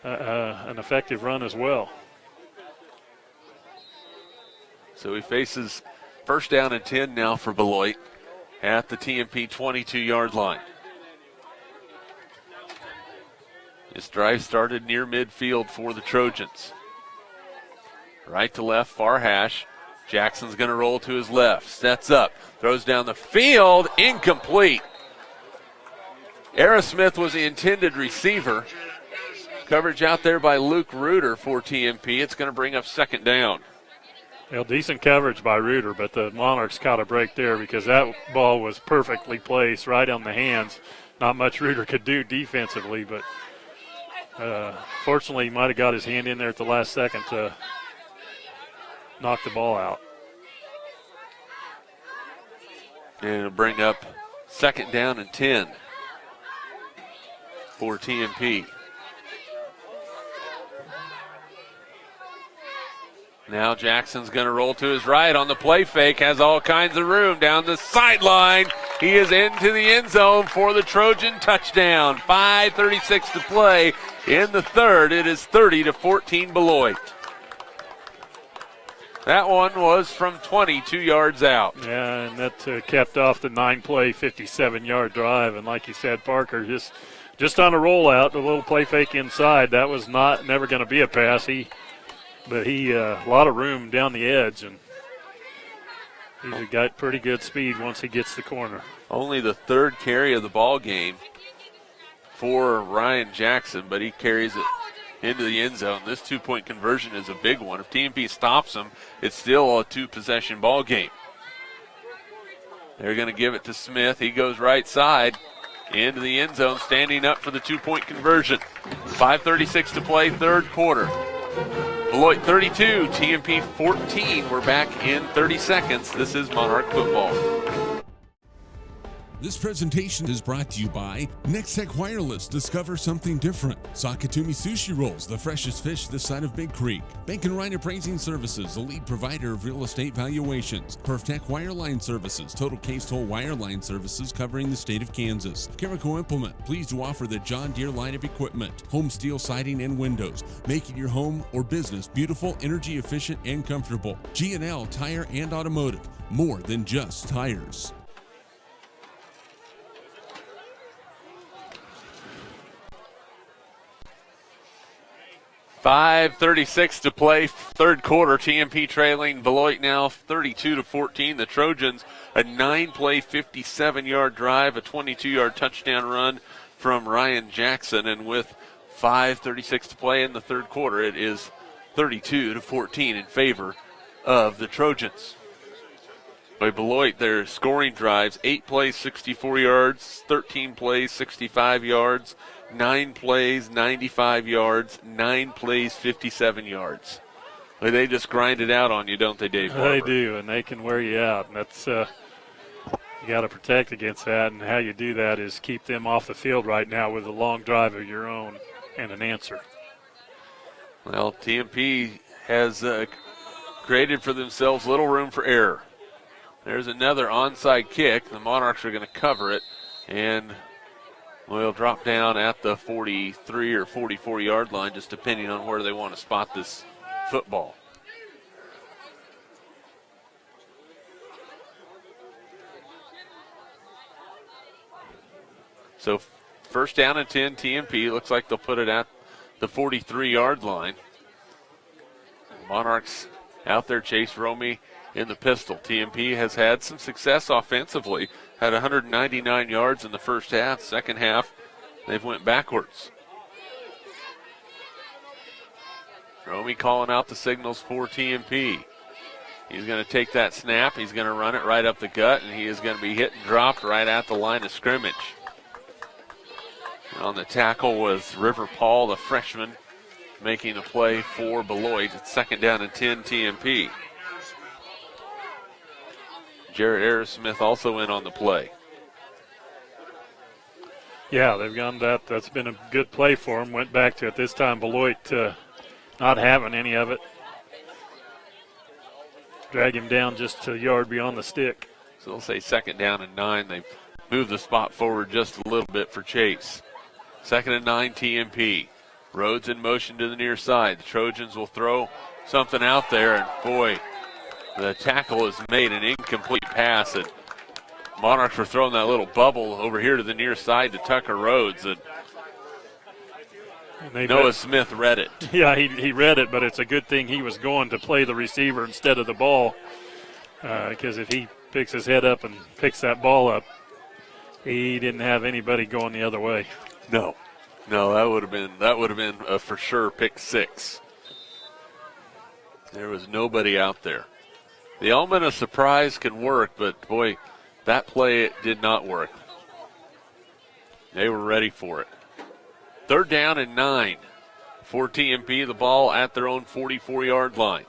Speaker 3: an effective run as well.
Speaker 2: So he faces 1st down and 10 now for Beloit at the TMP 22-yard line. This drive started near midfield for the Trojans. Right to left, far hash. Jackson's going to roll to his left. Sets up, throws down the field, incomplete. Aerosmith was the intended receiver. Coverage out there by Luke Reuter for TMP. It's going to bring up 2nd down.
Speaker 3: Well, decent coverage by Reuter, but the Monarchs caught a break there because that ball was perfectly placed right on the hands. Not much Reuter could do defensively, but fortunately he might have got his hand in there at the last second to knock the ball out.
Speaker 2: And it'll bring up 2nd down and 10 for TMP. Now Jackson's going to roll to his right on the play fake, has all kinds of room down the sideline. He is into the end zone for the Trojan touchdown. 5:36 to play in the 3rd. It is 30-14 Beloit. That one was from 22 yards out.
Speaker 3: Yeah, and that capped off the 9-play, 57-yard drive. And like you said, Parker, just just on a rollout, a little play fake inside. That was never going to be a pass. But he a lot of room down the edge, and he's got pretty good speed once he gets the corner.
Speaker 2: Only the third carry of the ball game for Ryan Jackson, but he carries it into the end zone. This 2-point conversion is a big one. If TMP stops him, it's still a 2-possession ball game. They're going to give it to Smith. He goes right side into the end zone, standing up for the 2-point conversion. 5:36 to play, third quarter. Beloit 32, TMP 14. We're back in 30 seconds. This is Monarch football.
Speaker 1: This presentation is brought to you by Nextech Wireless. Discover something different. Sakatumi Sushi Rolls, the freshest fish this side of Big Creek. Bank and Ryan Appraising Services, a lead provider of real estate valuations. Perftech Wireline Services, total case toll wireline services covering the state of Kansas. Carico Implement, pleased to offer the John Deere line of equipment. Home steel siding and windows, making your home or business beautiful, energy efficient, and comfortable. G&L Tire and Automotive, more than just tires.
Speaker 2: 5:36 to play, third quarter. TMP trailing Beloit now 32-14. The Trojans, a 9-play, 57-yard drive, a 22-yard touchdown run from Ryan Jackson, and with 5:36 to play in the third quarter, it is 32-14 in favor of the Trojans. By Beloit, their scoring drives: 8 plays, 64 yards; 13 plays, 65 yards; 9 plays, 95 yards; 9 plays, 57 yards. They just grind it out on you, don't they, Dave Barber?
Speaker 3: They do, and they can wear you out. And that's you got to protect against that. And how you do that is keep them off the field right now with a long drive of your own and an answer.
Speaker 2: Well, TMP has created for themselves little room for error. There's another onside kick. The Monarchs are going to cover it, and we'll drop down at the 43 or 44-yard line, just depending on where they want to spot this football. So first down and 10, TMP. Looks like they'll put it at the 43-yard line. Monarchs out there, Chase Romey in the pistol. TMP has had some success offensively. Had 199 yards in the first half. Second half, they've went backwards. Romey calling out the signals for TMP. He's going to take that snap. He's going to run it right up the gut, and he is going to be hit and dropped right at the line of scrimmage. On the tackle was River Paul, the freshman, making the play for Beloit. It's second down and 10, TMP. Jarrett Aerosmith also in on the play.
Speaker 3: Yeah, they've gone that. That's been a good play for them. Went back to it this time. Beloit not having any of it. Drag him down just a yard beyond the stick.
Speaker 2: So they'll say second down and 9. They've moved the spot forward just a little bit for Chase. Second and 9, TMP. Rhodes in motion to the near side. The Trojans will throw something out there, and boy, the tackle has made an incomplete pass. And Monarchs were throwing that little bubble over here to the near side to Tucker Rhodes. And Noah Smith read it.
Speaker 3: Yeah, he read it, but it's a good thing he was going to play the receiver instead of the ball, because if he picks his head up and picks that ball up, he didn't have anybody going the other way.
Speaker 2: No, that would have been a for sure pick 6. There was nobody out there. The element of surprise can work, but boy, that play did not work. They were ready for it. Third down and 9 for TMP. The ball at their own 44-yard line.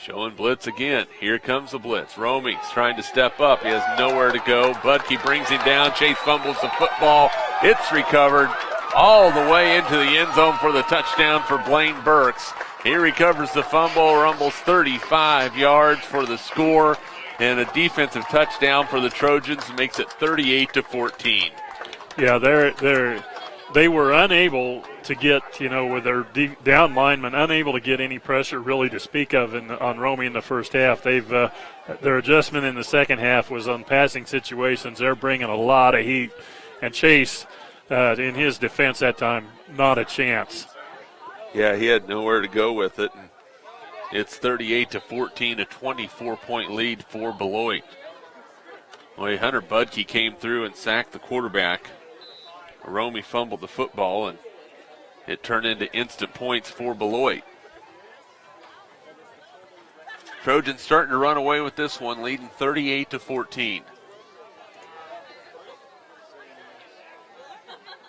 Speaker 2: Showing blitz again. Here comes the blitz. Romey's trying to step up. He has nowhere to go. Budke brings him down. Chase fumbles the football. It's recovered all the way into the end zone for the touchdown for Blaine Burks. He recovers the fumble, rumbles 35 yards for the score, and a defensive touchdown for the Trojans makes it 38-14.
Speaker 3: Yeah, they were unable to get, with their down linemen, unable to get any pressure really to speak of on Romey in the first half. Their adjustment in the second half was on passing situations. They're bringing a lot of heat, and Chase in his defense that time, not a chance.
Speaker 2: Yeah, he had nowhere to go with it. And it's 38-14, a 24-point lead for Beloit. Well, Hunter Budke came through and sacked the quarterback. Romy fumbled the football, and it turned into instant points for Beloit. Trojans starting to run away with this one, leading 38-14.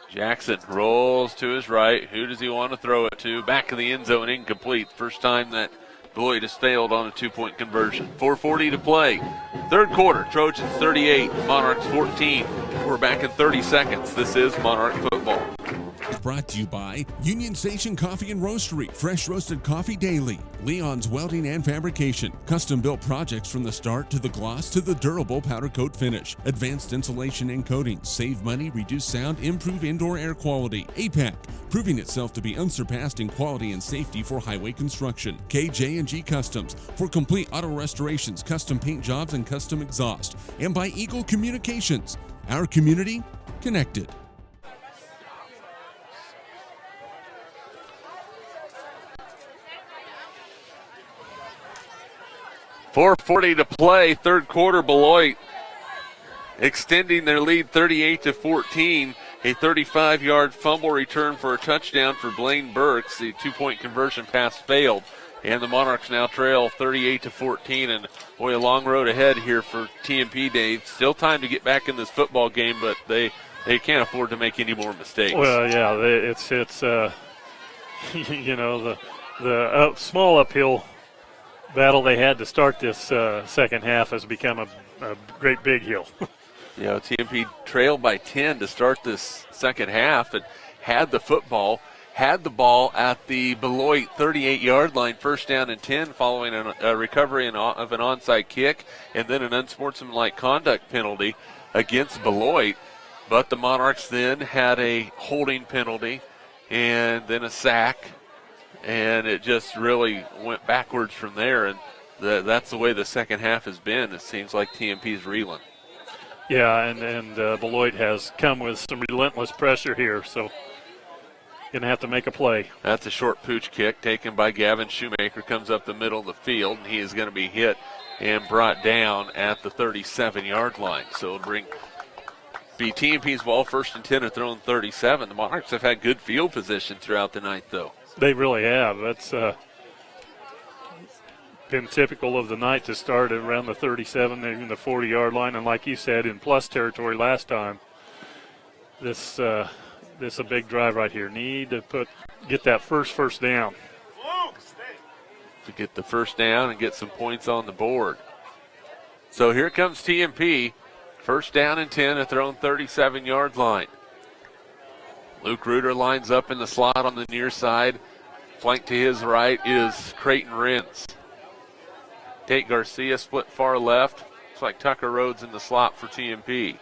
Speaker 2: Jackson rolls to his right. Who does he want to throw it to? Back of the end zone, incomplete. First time that Beloit has failed on a two-point conversion. 4:40 to play. Third quarter, Trojans 38, Monarchs 14. We're back in 30 seconds. This is Monarch football.
Speaker 1: Brought to you by Union Station Coffee and Roastery, fresh roasted coffee daily. Leon's Welding and Fabrication, custom-built projects from the start to the gloss to the durable powder coat finish. Advanced insulation and coatings, save money, reduce sound, improve indoor air quality. APAC, proving itself to be unsurpassed in quality and safety for highway construction. KJ&G Customs, for complete auto restorations, custom paint jobs, and custom exhaust. And by Eagle Communications, our community connected.
Speaker 2: 4:40 to play, third quarter. Beloit extending their lead 38-14. A 35-yard fumble return for a touchdown for Blaine Burks. The two-point conversion pass failed, and the Monarchs now trail 38-14. And boy, a long road ahead here for TMP, Dave. Still time to get back in this football game, but they can't afford to make any more mistakes.
Speaker 3: Well, yeah, it's you know, the small uphill battle they had to start this second half has become a great big hill.
Speaker 2: You know, TMP trailed by 10 to start this second half and had the football, had the ball at the Beloit 38-yard line, first down and 10, following a recovery of an onside kick and then an unsportsmanlike conduct penalty against Beloit. But the Monarchs then had a holding penalty and then a sack, and it just really went backwards from there. And that's the way the second half has been. It seems like TMP's reeling.
Speaker 3: Yeah, and Beloit has come with some relentless pressure here, so going to have to make a play.
Speaker 2: That's a short pooch kick taken by Gavin Shoemaker, comes up the middle of the field, and he is going to be hit and brought down at the 37-yard line. So it'll be TMP's ball, first and 10 at their own 37. The Monarchs have had good field position throughout the night, though.
Speaker 3: They really have. That's been typical of the night to start at around the 37, even the 40-yard line. And like you said, in plus territory last time, this a big drive right here. Need to get that first down.
Speaker 2: To get the first down and get some points on the board. So here comes TMP. First down and 10 at their own 37-yard line. Luke Reuter lines up in the slot on the near side. Flanked to his right is Creighton Renz. Tate Garcia split far left. Looks like Tucker Rhodes in the slot for TMP.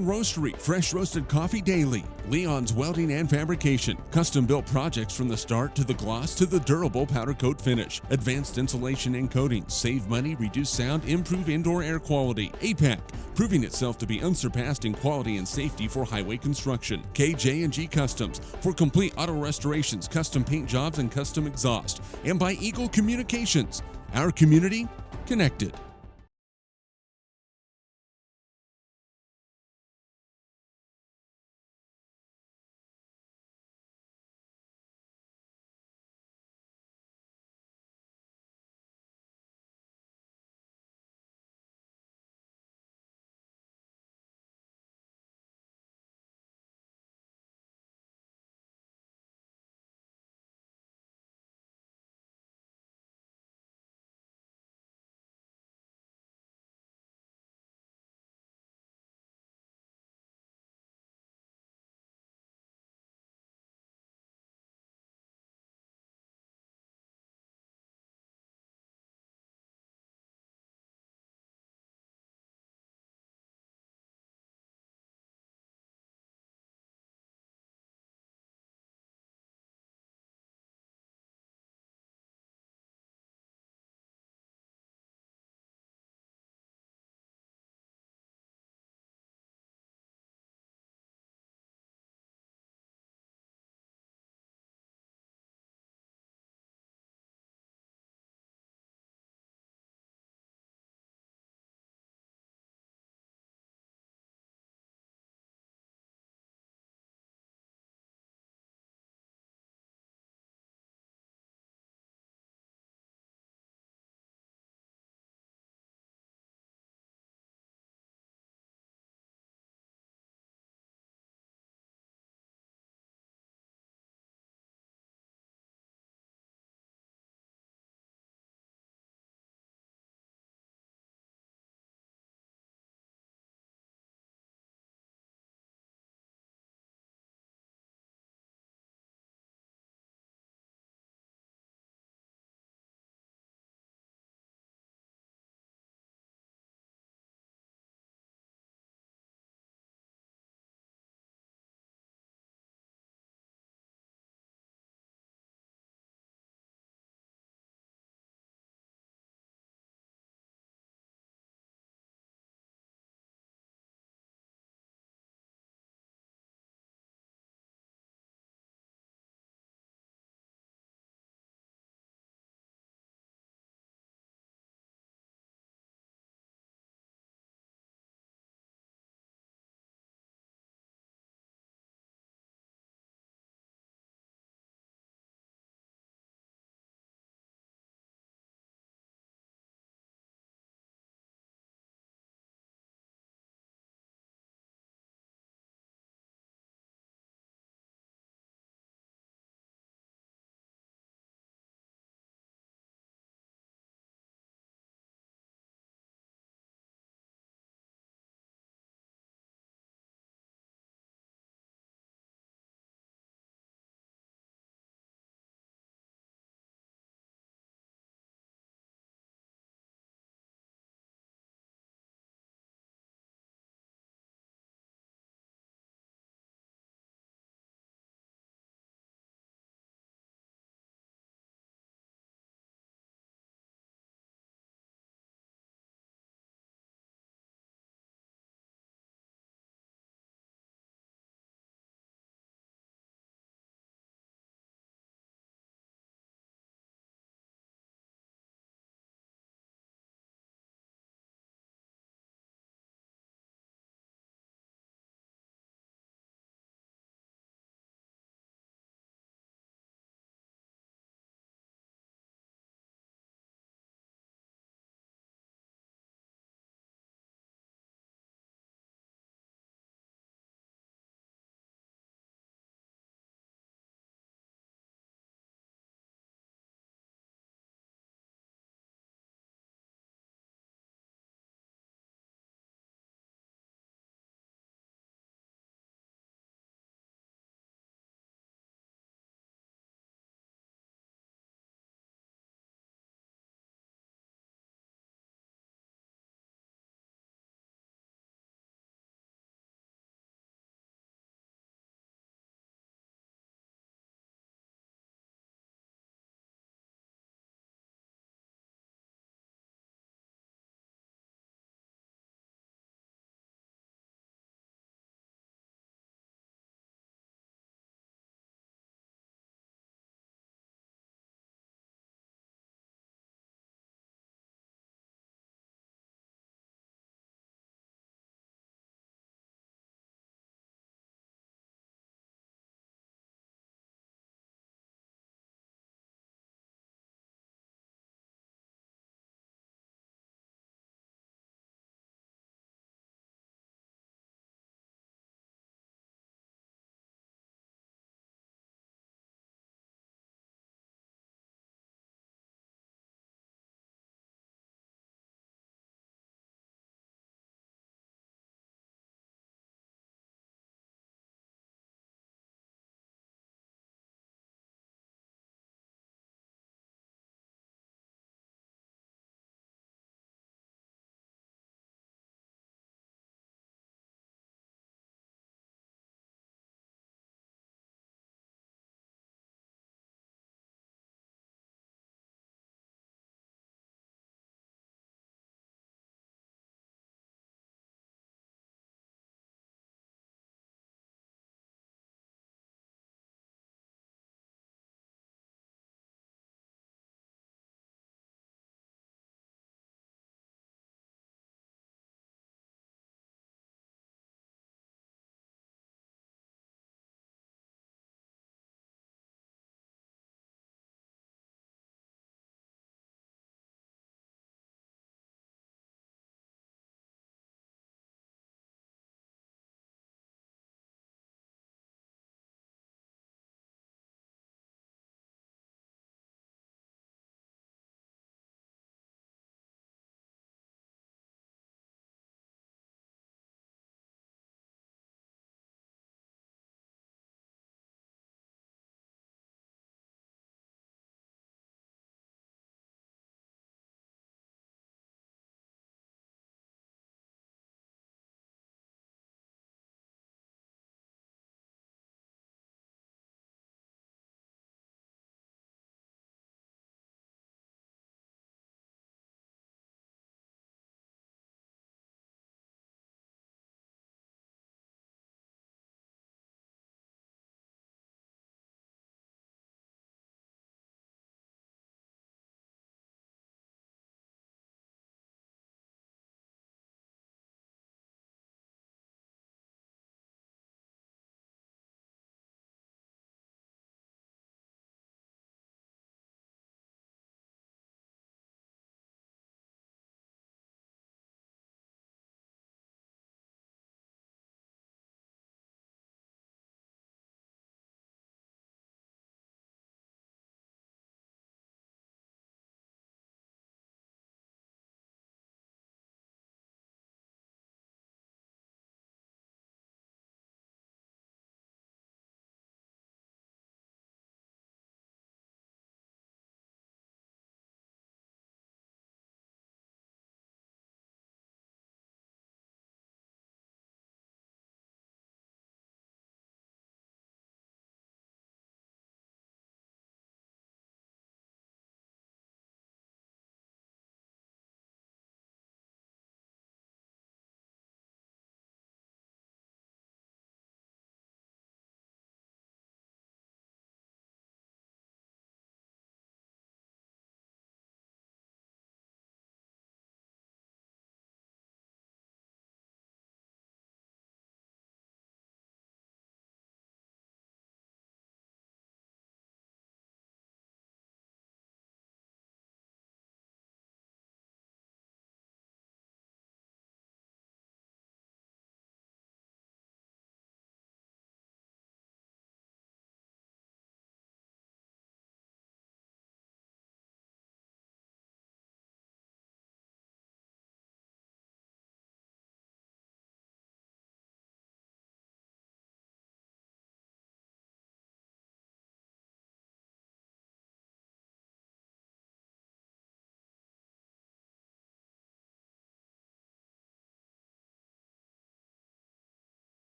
Speaker 1: Roastery, fresh roasted coffee daily. Leon's Welding and Fabrication, custom built projects from the start to the gloss to the durable powder coat finish. Advanced insulation and coatings, save money, reduce sound, improve indoor air quality. APAC, proving itself to be unsurpassed in quality and safety for highway construction. KJ&G Customs, for complete auto restorations, custom paint jobs, and custom exhaust. And by Eagle Communications, our community connected.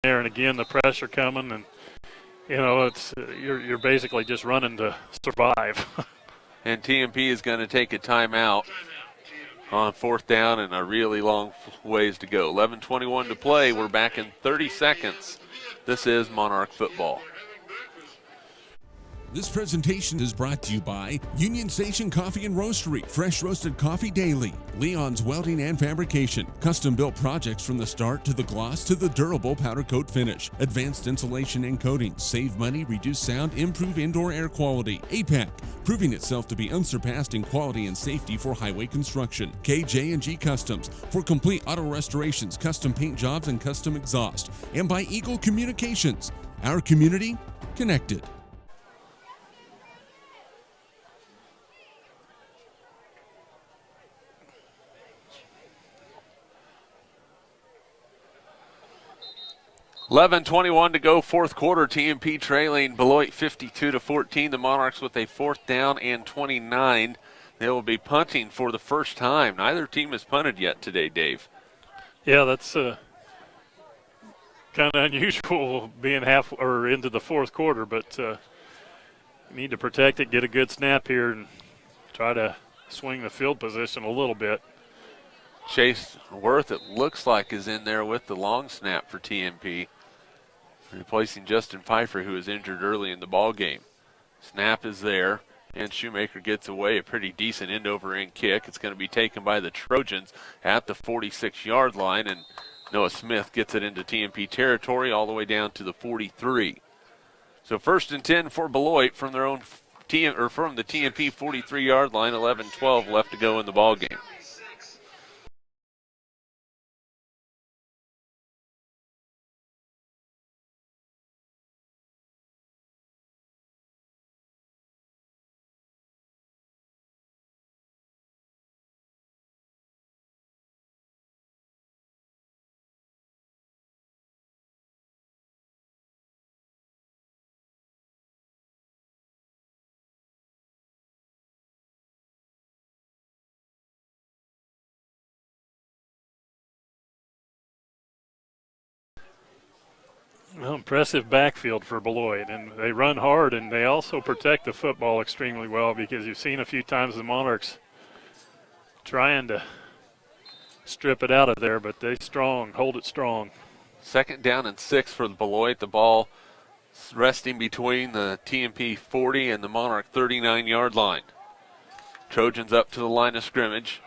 Speaker 3: there, and again the pressure coming, and it's you're basically just running to survive.
Speaker 2: And TMP is going to take a timeout on 4th down and a really long ways to go. 11:21 to play. We're back in 30 seconds. This is Monarch football.
Speaker 1: This presentation is brought to you by Union Station Coffee and Roastery, fresh roasted coffee daily. Leon's Welding and Fabrication, custom-built projects from the start to the gloss to the durable powder coat finish. Advanced insulation and coating, save money, reduce sound, improve indoor air quality. APAC, proving itself to be unsurpassed in quality and safety for highway construction. KJ&G Customs, for complete auto restorations, custom paint jobs, and custom exhaust. And by Eagle Communications, our community connected.
Speaker 2: 11:21 to go, 4th quarter. TMP trailing Beloit 52-14. The Monarchs with a 4th down and 29. They will be punting for the first time. Neither team has punted yet today, Dave.
Speaker 3: Yeah, that's kind of unusual being half or into the 4th quarter, but need to protect it, get a good snap here, and try to swing the field position a little bit.
Speaker 2: Chase Worth, it looks like, is in there with the long snap for TMP, replacing Justin Pfeiffer, who was injured early in the ball game. Snap is there, and Shoemaker gets away a pretty decent end-over-end kick. It's going to be taken by the Trojans at the 46-yard line, and Noah Smith gets it into TMP territory all the way down to the 43. So 1st and 10 for Beloit from their own team, or from the TMP 43-yard line. 11-12 left to go in the ball game.
Speaker 3: Well, impressive backfield for Beloit, and they run hard, and they also protect the football extremely well, because you've seen a few times the Monarchs trying to strip it out of there, but they hold it strong.
Speaker 2: 2nd down and 6 for the Beloit. The ball resting between the TMP 40 and the Monarch 39-yard line. Trojans up to the line of scrimmage.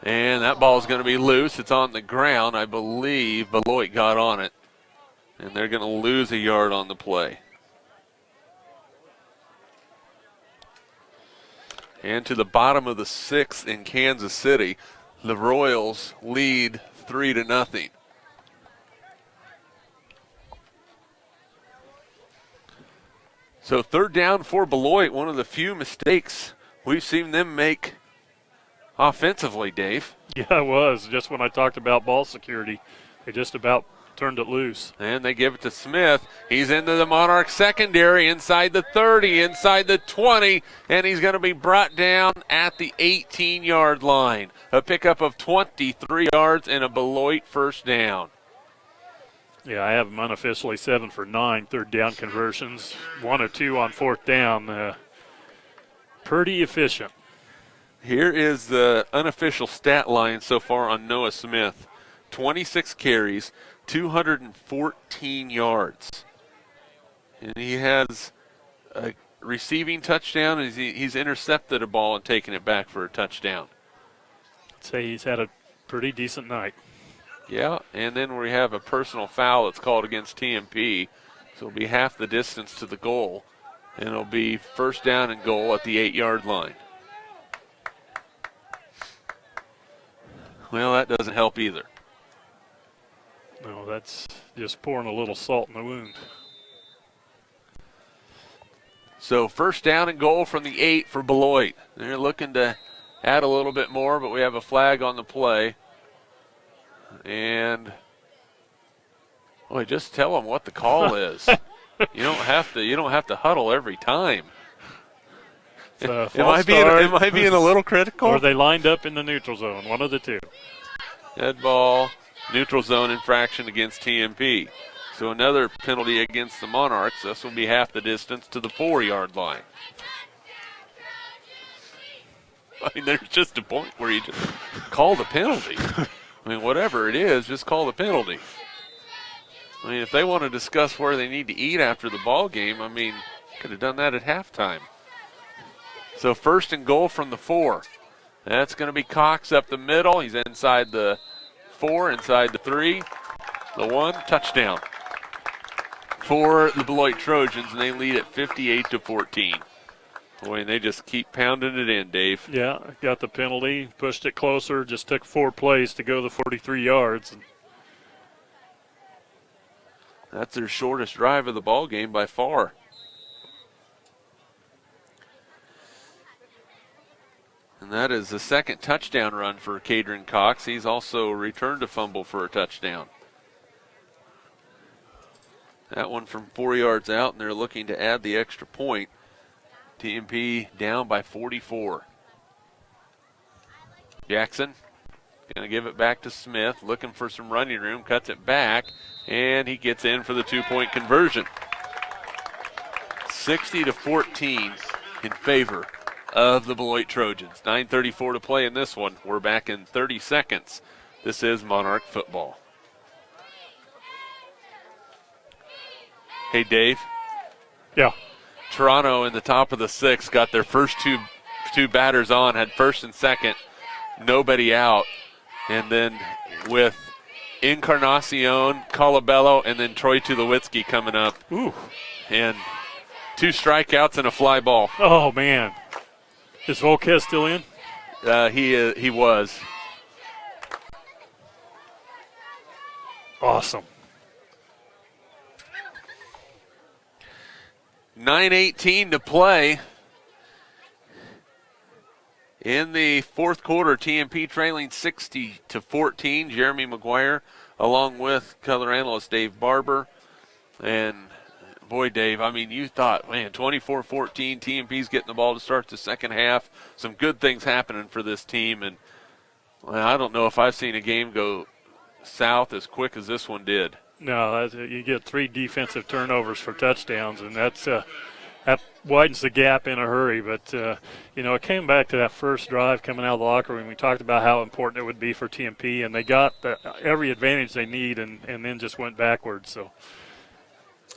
Speaker 2: And that ball is going to be loose. It's on the ground. I believe Beloit got on it. And they're going to lose a yard on the play. And to the bottom of the 6th in Kansas City, the Royals lead 3-0. So 3rd down for Beloit, one of the few mistakes we've seen them make offensively, Dave.
Speaker 3: Yeah, it was. Just when I talked about ball security, they just about turned it loose.
Speaker 2: And they give it to Smith. He's into the Monarch secondary, inside the 30, inside the 20, and he's going to be brought down at the 18-yard line. A pickup of 23 yards and a Beloit 1st down.
Speaker 3: Yeah, I have them unofficially 7 for 9 3rd down conversions, 1 or 2 on 4th down. Pretty efficient.
Speaker 2: Here is the unofficial stat line so far on Noah Smith. 26 carries, 214 yards. And he has a receiving touchdown, and he's intercepted a ball and taken it back for a touchdown.
Speaker 3: I'd say he's had a pretty decent night.
Speaker 2: Yeah, and then we have a personal foul that's called against TMP. So it'll be half the distance to the goal, and it'll be 1st down and goal at the 8-yard line. Well, that doesn't help either.
Speaker 3: No, that's just pouring a little salt in the wound.
Speaker 2: So 1st down and goal from the 8 for Beloit. They're looking to add a little bit more, but we have a flag on the play. And, boy, just tell them what the call is. You don't have to huddle every time. Am I being a little critical?
Speaker 3: Or they lined up in the neutral zone, one of the two.
Speaker 2: Dead ball. Neutral zone infraction against TMP. So another penalty against the Monarchs. This will be half the distance to the 4-yard line. I mean, there's just a point where you just call the penalty. I mean, whatever it is, just call the penalty. I mean, if they want to discuss where they need to eat after the ball game, I mean, could have done that at halftime. So 1st and goal from the 4. That's going to be Cox up the middle. He's inside the 4, inside the 3. The 1, touchdown for the Beloit Trojans, and they lead at 58-14. Boy, and they just keep pounding it in, Dave.
Speaker 3: Yeah, got the penalty, pushed it closer, just took 4 plays to go the 43 yards.
Speaker 2: That's their shortest drive of the ball game by far. And that is the 2nd touchdown run for Cadron Cox. He's also returned a fumble for a touchdown. That one from 4 yards out, and they're looking to add the extra point. TMP down by 44. Jackson going to give it back to Smith, looking for some running room, cuts it back, and he gets in for the 2-point conversion. 60-14 in favor of the Beloit Trojans. 9:34 to play in this one. We're back in 30 seconds. This is Monarch football. Hey, Dave.
Speaker 3: Yeah.
Speaker 2: Toronto in the top of the 6th got their first two batters on, had 1st and 2nd, nobody out. And then with Encarnacion, Colabello, and then Troy Tulowitzki coming up.
Speaker 3: Ooh.
Speaker 2: And 2 strikeouts and a fly ball.
Speaker 3: Oh, man. Is Volquez still in?
Speaker 2: He was.
Speaker 3: Awesome.
Speaker 2: 9:18 to play. In the 4th quarter, TMP trailing 60-14. Jeremy McGuire, along with color analyst Dave Barber. And, boy, Dave, I mean, you thought, man, 24-14, TMP's getting the ball to start the second half. Some good things happening for this team. And, well, I don't know if I've seen a game go south as quick as this one did.
Speaker 3: No, you get 3 defensive turnovers for touchdowns, and that widens the gap in a hurry. But, it came back to that first drive coming out of the locker room. We talked about how important it would be for TMP, and they got every advantage they need and then just went backwards. So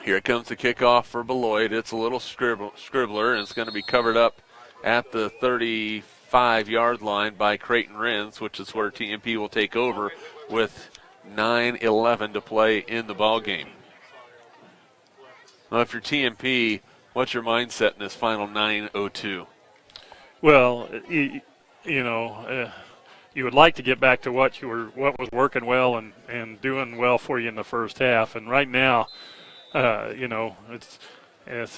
Speaker 2: here comes the kickoff for Beloit. It's a little scribbler, and it's going to be covered up at the 35-yard line by Creighton Renz, which is where TMP will take over with 9:11 to play in the ball game. Now, if you're TMP, what's your mindset in this final 9:02?
Speaker 3: Well, you would like to get back to what was working well and doing well for you in the first half. And right now, it's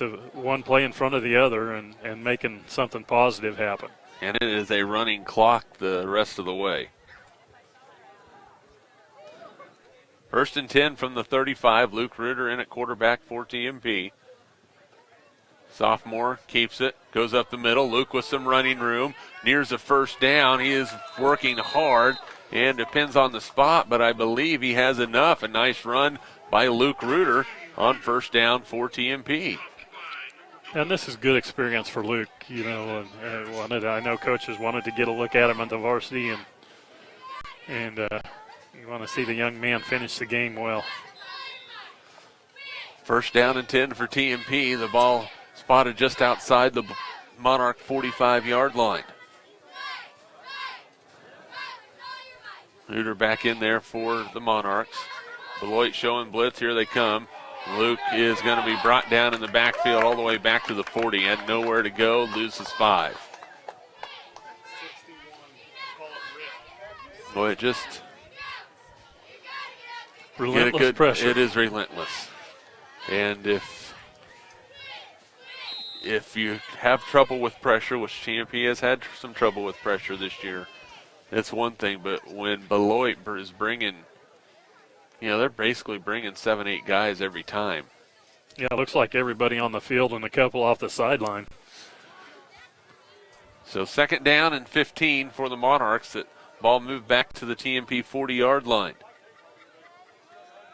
Speaker 3: a one play in front of the other and making something positive happen.
Speaker 2: And it is a running clock the rest of the way. 1st and 10 from the 35. Luke Ritter in at quarterback for TMP. Sophomore keeps it, goes up the middle. Luke with some running room, nears a first down. He is working hard and depends on the spot, but I believe he has enough. A nice run by Luke Ritter on 1st down for TMP.
Speaker 3: And this is good experience for Luke. I know coaches wanted to get a look at him on the varsity, and you want to see the young man finish the game well.
Speaker 2: 1st down and 10 for TMP. The ball spotted just outside the Monarch 45-yard line. Reuter back in there for the Monarchs. Beloit showing blitz. Here they come. Luke is going to be brought down in the backfield all the way back to the 40. Had nowhere to go. Loses 5. Boy, it just...
Speaker 3: Relentless pressure.
Speaker 2: It is relentless. And if you have trouble with pressure, which TMP has had some trouble with pressure this year, it's one thing. But when Beloit is bringing, they're basically bringing 7-8 guys every time.
Speaker 3: Yeah, it looks like everybody on the field and a couple off the sideline.
Speaker 2: So 2nd down and 15 for the Monarchs. That ball moved back to the TMP 40-yard line.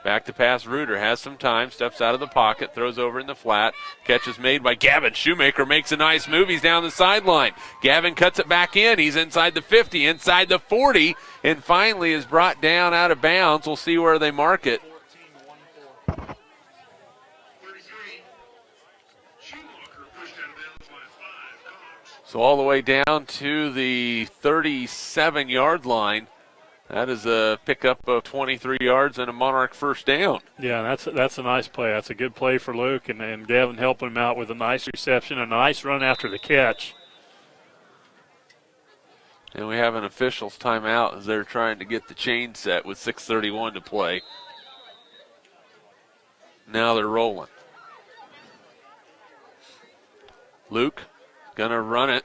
Speaker 2: Back to pass, Reuter has some time, steps out of the pocket, throws over in the flat. Catch is made by Gavin. Shoemaker makes a nice move. He's down the sideline. Gavin cuts it back in. He's inside the 50, inside the 40, and finally is brought down out of bounds. We'll see where they mark it. So all the way down to the 37-yard line. That is a pickup of 23 yards and a Monarch first down.
Speaker 3: Yeah, that's a nice play. That's a good play for Luke, and Gavin helping him out with a nice reception and a nice run after the catch.
Speaker 2: And we have an official's timeout as they're trying to get the chain set with 6:31 to play. Now they're rolling. Luke gonna run it.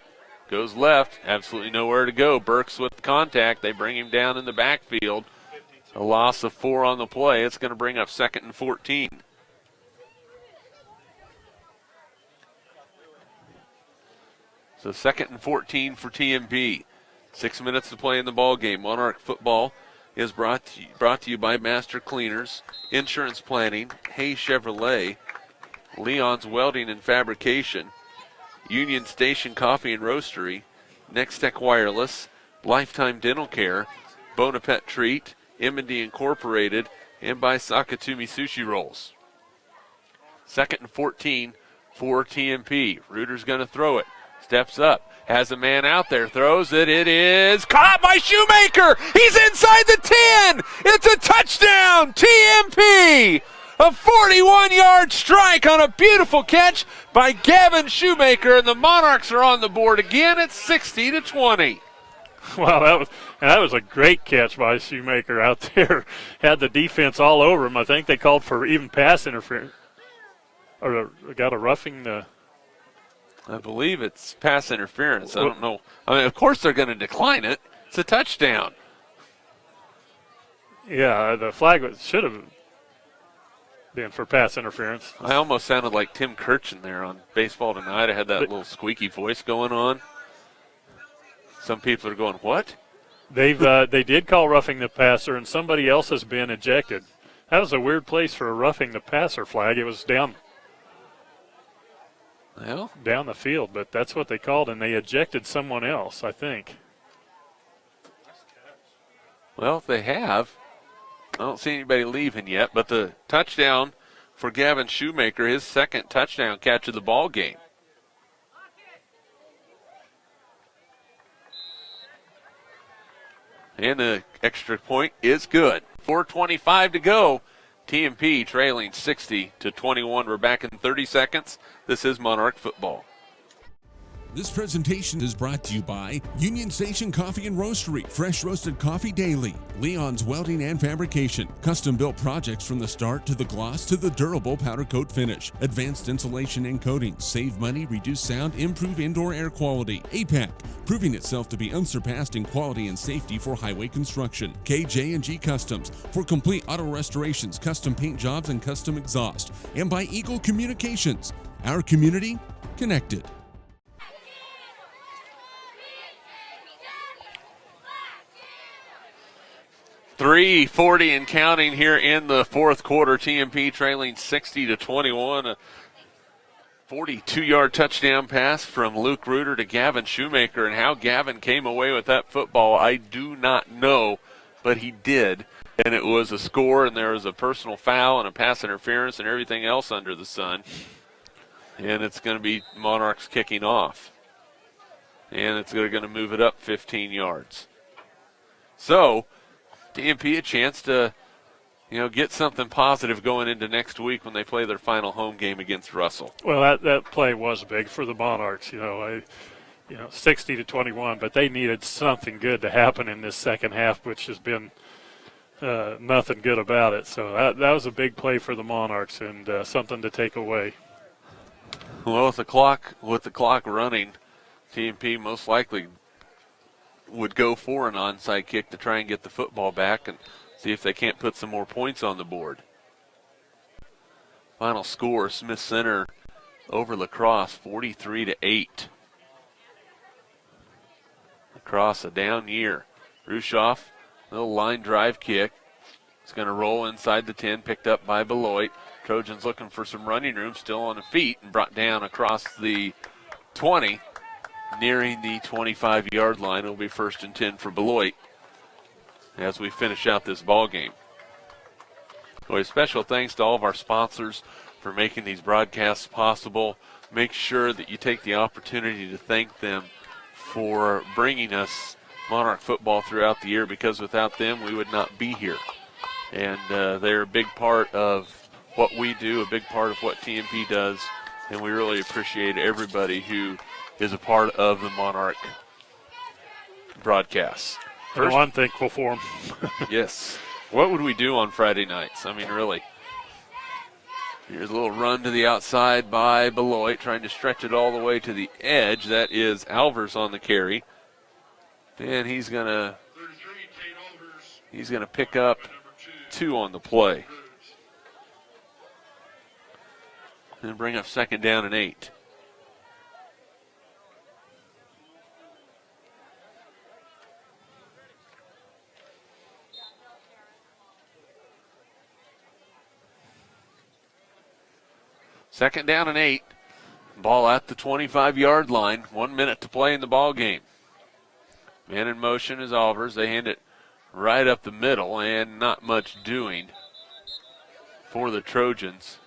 Speaker 2: Goes left, absolutely nowhere to go. Burks with contact. They bring him down in the backfield. A loss of 4 on the play. It's going to bring up 2nd and 14. So 2nd and 14 for TMP. 6 minutes to play in the ball game. Monarch football is brought to you by Master Cleaners, Insurance Planning, Hayes Chevrolet, Leon's Welding and Fabrication, Union Station Coffee and Roastery, Nextech Wireless, Lifetime Dental Care, Bonapet Treat, M&D Incorporated, and by Sakatumi Sushi Rolls. 2nd and 14 for TMP. Reuter's going to throw it. Steps up. Has a man out there. Throws it. It is caught by Shoemaker. He's inside the 10. It's a touchdown. TMP. A 41-yard strike on a beautiful catch by Gavin Shoemaker, and the Monarchs are on the board again at 60-20.
Speaker 3: Wow, that was a great catch by Shoemaker out there. Had the defense all over him. I think they called for even pass interference. Or got a roughing the...
Speaker 2: I believe it's pass interference. I don't know. I mean, of course they're going to decline it. It's a touchdown.
Speaker 3: Yeah, the flag should have been for pass interference.
Speaker 2: I almost sounded like Tim Kirchin there on Baseball Tonight. I had that little squeaky voice going on. Some people are going, what?
Speaker 3: They did call roughing the passer, and somebody else has been ejected. That was a weird place for a roughing the passer flag. It was down the field, but that's what they called, and they ejected someone else, I think.
Speaker 2: Well, if they have, I don't see anybody leaving yet, but the touchdown for Gavin Shoemaker, his 2nd touchdown catch of the ball game. And the extra point is good. 4:25 to go. TMP trailing 60-21. We're back in 30 seconds. This is Monarch football.
Speaker 1: This presentation is brought to you by Union Station Coffee and Roastery, fresh roasted coffee daily. Leon's Welding and Fabrication, custom-built projects from the start to the gloss to the durable powder coat finish. Advanced insulation and coating, save money, reduce sound, improve indoor air quality. APAC, proving itself to be unsurpassed in quality and safety for highway construction. KJ&G Customs, for complete auto restorations, custom paint jobs, and custom exhaust. And by Eagle Communications, our community connected.
Speaker 2: 3:40 and counting here in the 4th quarter. TMP trailing 60-21. A 42-yard touchdown pass from Luke Reuter to Gavin Shoemaker. And how Gavin came away with that football, I do not know, but he did. And it was a score, and there was a personal foul and a pass interference and everything else under the sun. And it's going to be Monarchs kicking off. And it's going to move it up 15 yards. So, TMP a chance to, get something positive going into next week when they play their final home game against Russell.
Speaker 3: Well, that play was big for the Monarchs, 60-21, but they needed something good to happen in this second half, which has been nothing good about it. So that was a big play for the Monarchs and something to take away.
Speaker 2: Well, with the clock running, TMP most likely would go for an onside kick to try and get the football back and see if they can't put some more points on the board. Final score, Smith Center over La Crosse, 43-8. La Crosse a down year. Rushoff, little line drive kick. It's going to roll inside the 10, picked up by Beloit. Trojans looking for some running room, still on the feet, and brought down across the 20, nearing the 25-yard line. It'll be 1st and 10 for Beloit as we finish out this ball game. So a special thanks to all of our sponsors for making these broadcasts possible. Make sure that you take the opportunity to thank them for bringing us Monarch football throughout the year, because without them we would not be here. And they're a big part of what we do, a big part of what TMP does, and we really appreciate everybody who is a part of the Monarch broadcasts.
Speaker 3: And I'm thankful for them.
Speaker 2: Yes. What would we do on Friday nights? I mean, really. Here's a little run to the outside by Beloit, trying to stretch it all the way to the edge. That is Alvers on the carry. And he's gonna pick up 2 on the play. And bring up 2nd down and 8. Second down and 8. Ball at the 25-yard line. 1 minute to play in the ball game. Man in motion is Alvers. They hand it right up the middle, and not much doing for the Trojans.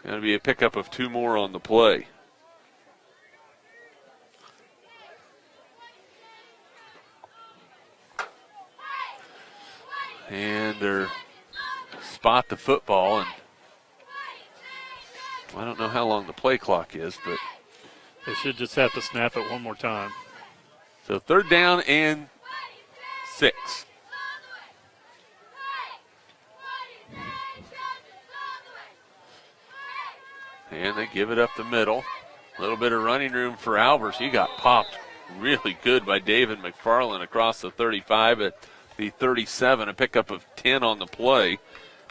Speaker 2: Going to be a pickup of 2 more on the play. And they're spot the football, and I don't know how long the play clock is, but
Speaker 3: They should just have to snap it one more time.
Speaker 2: so 3rd down and 6. And they give it up the middle. A little bit of running room for Albers. He got popped really good by David McFarland across the 35 at the 37. A pickup of 10 on the play.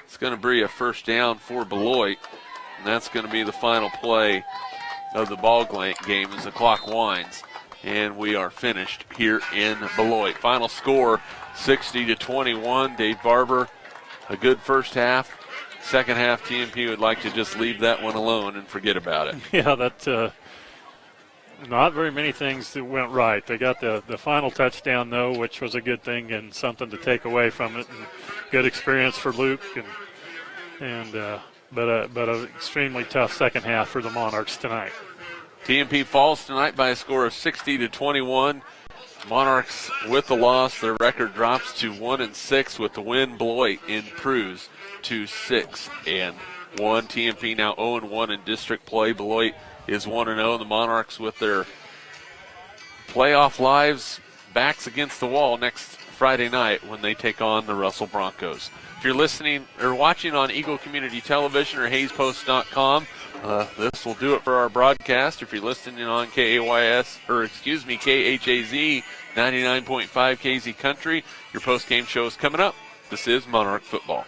Speaker 2: It's going to be a 1st down for Beloit. And that's going to be the final play of the ball game as the clock winds. And we are finished here in Beloit. Final score, 60-21. Dave Barber, a good first half. Second half, TMP would like to just leave that one alone and forget about it.
Speaker 3: Yeah, not very many things that went right. They got the final touchdown, though, which was a good thing and something to take away from it. And good experience for Luke, but an extremely tough second half for the Monarchs tonight.
Speaker 2: TMP falls tonight by a score of 60-21. Monarchs with the loss, their record drops to 1-6. With the win, Beloit improves to 6-1. TMP now 0-1 in district play. Beloit is 1-0. The Monarchs with their playoff lives backs against the wall next Friday night when they take on the Russell Broncos. If you're listening or watching on Eagle Community Television or HaysPost.com, this will do it for our broadcast. If you're listening on KHAZ 99.5 KZ Country, your post-game show is coming up. This is Monarch Football.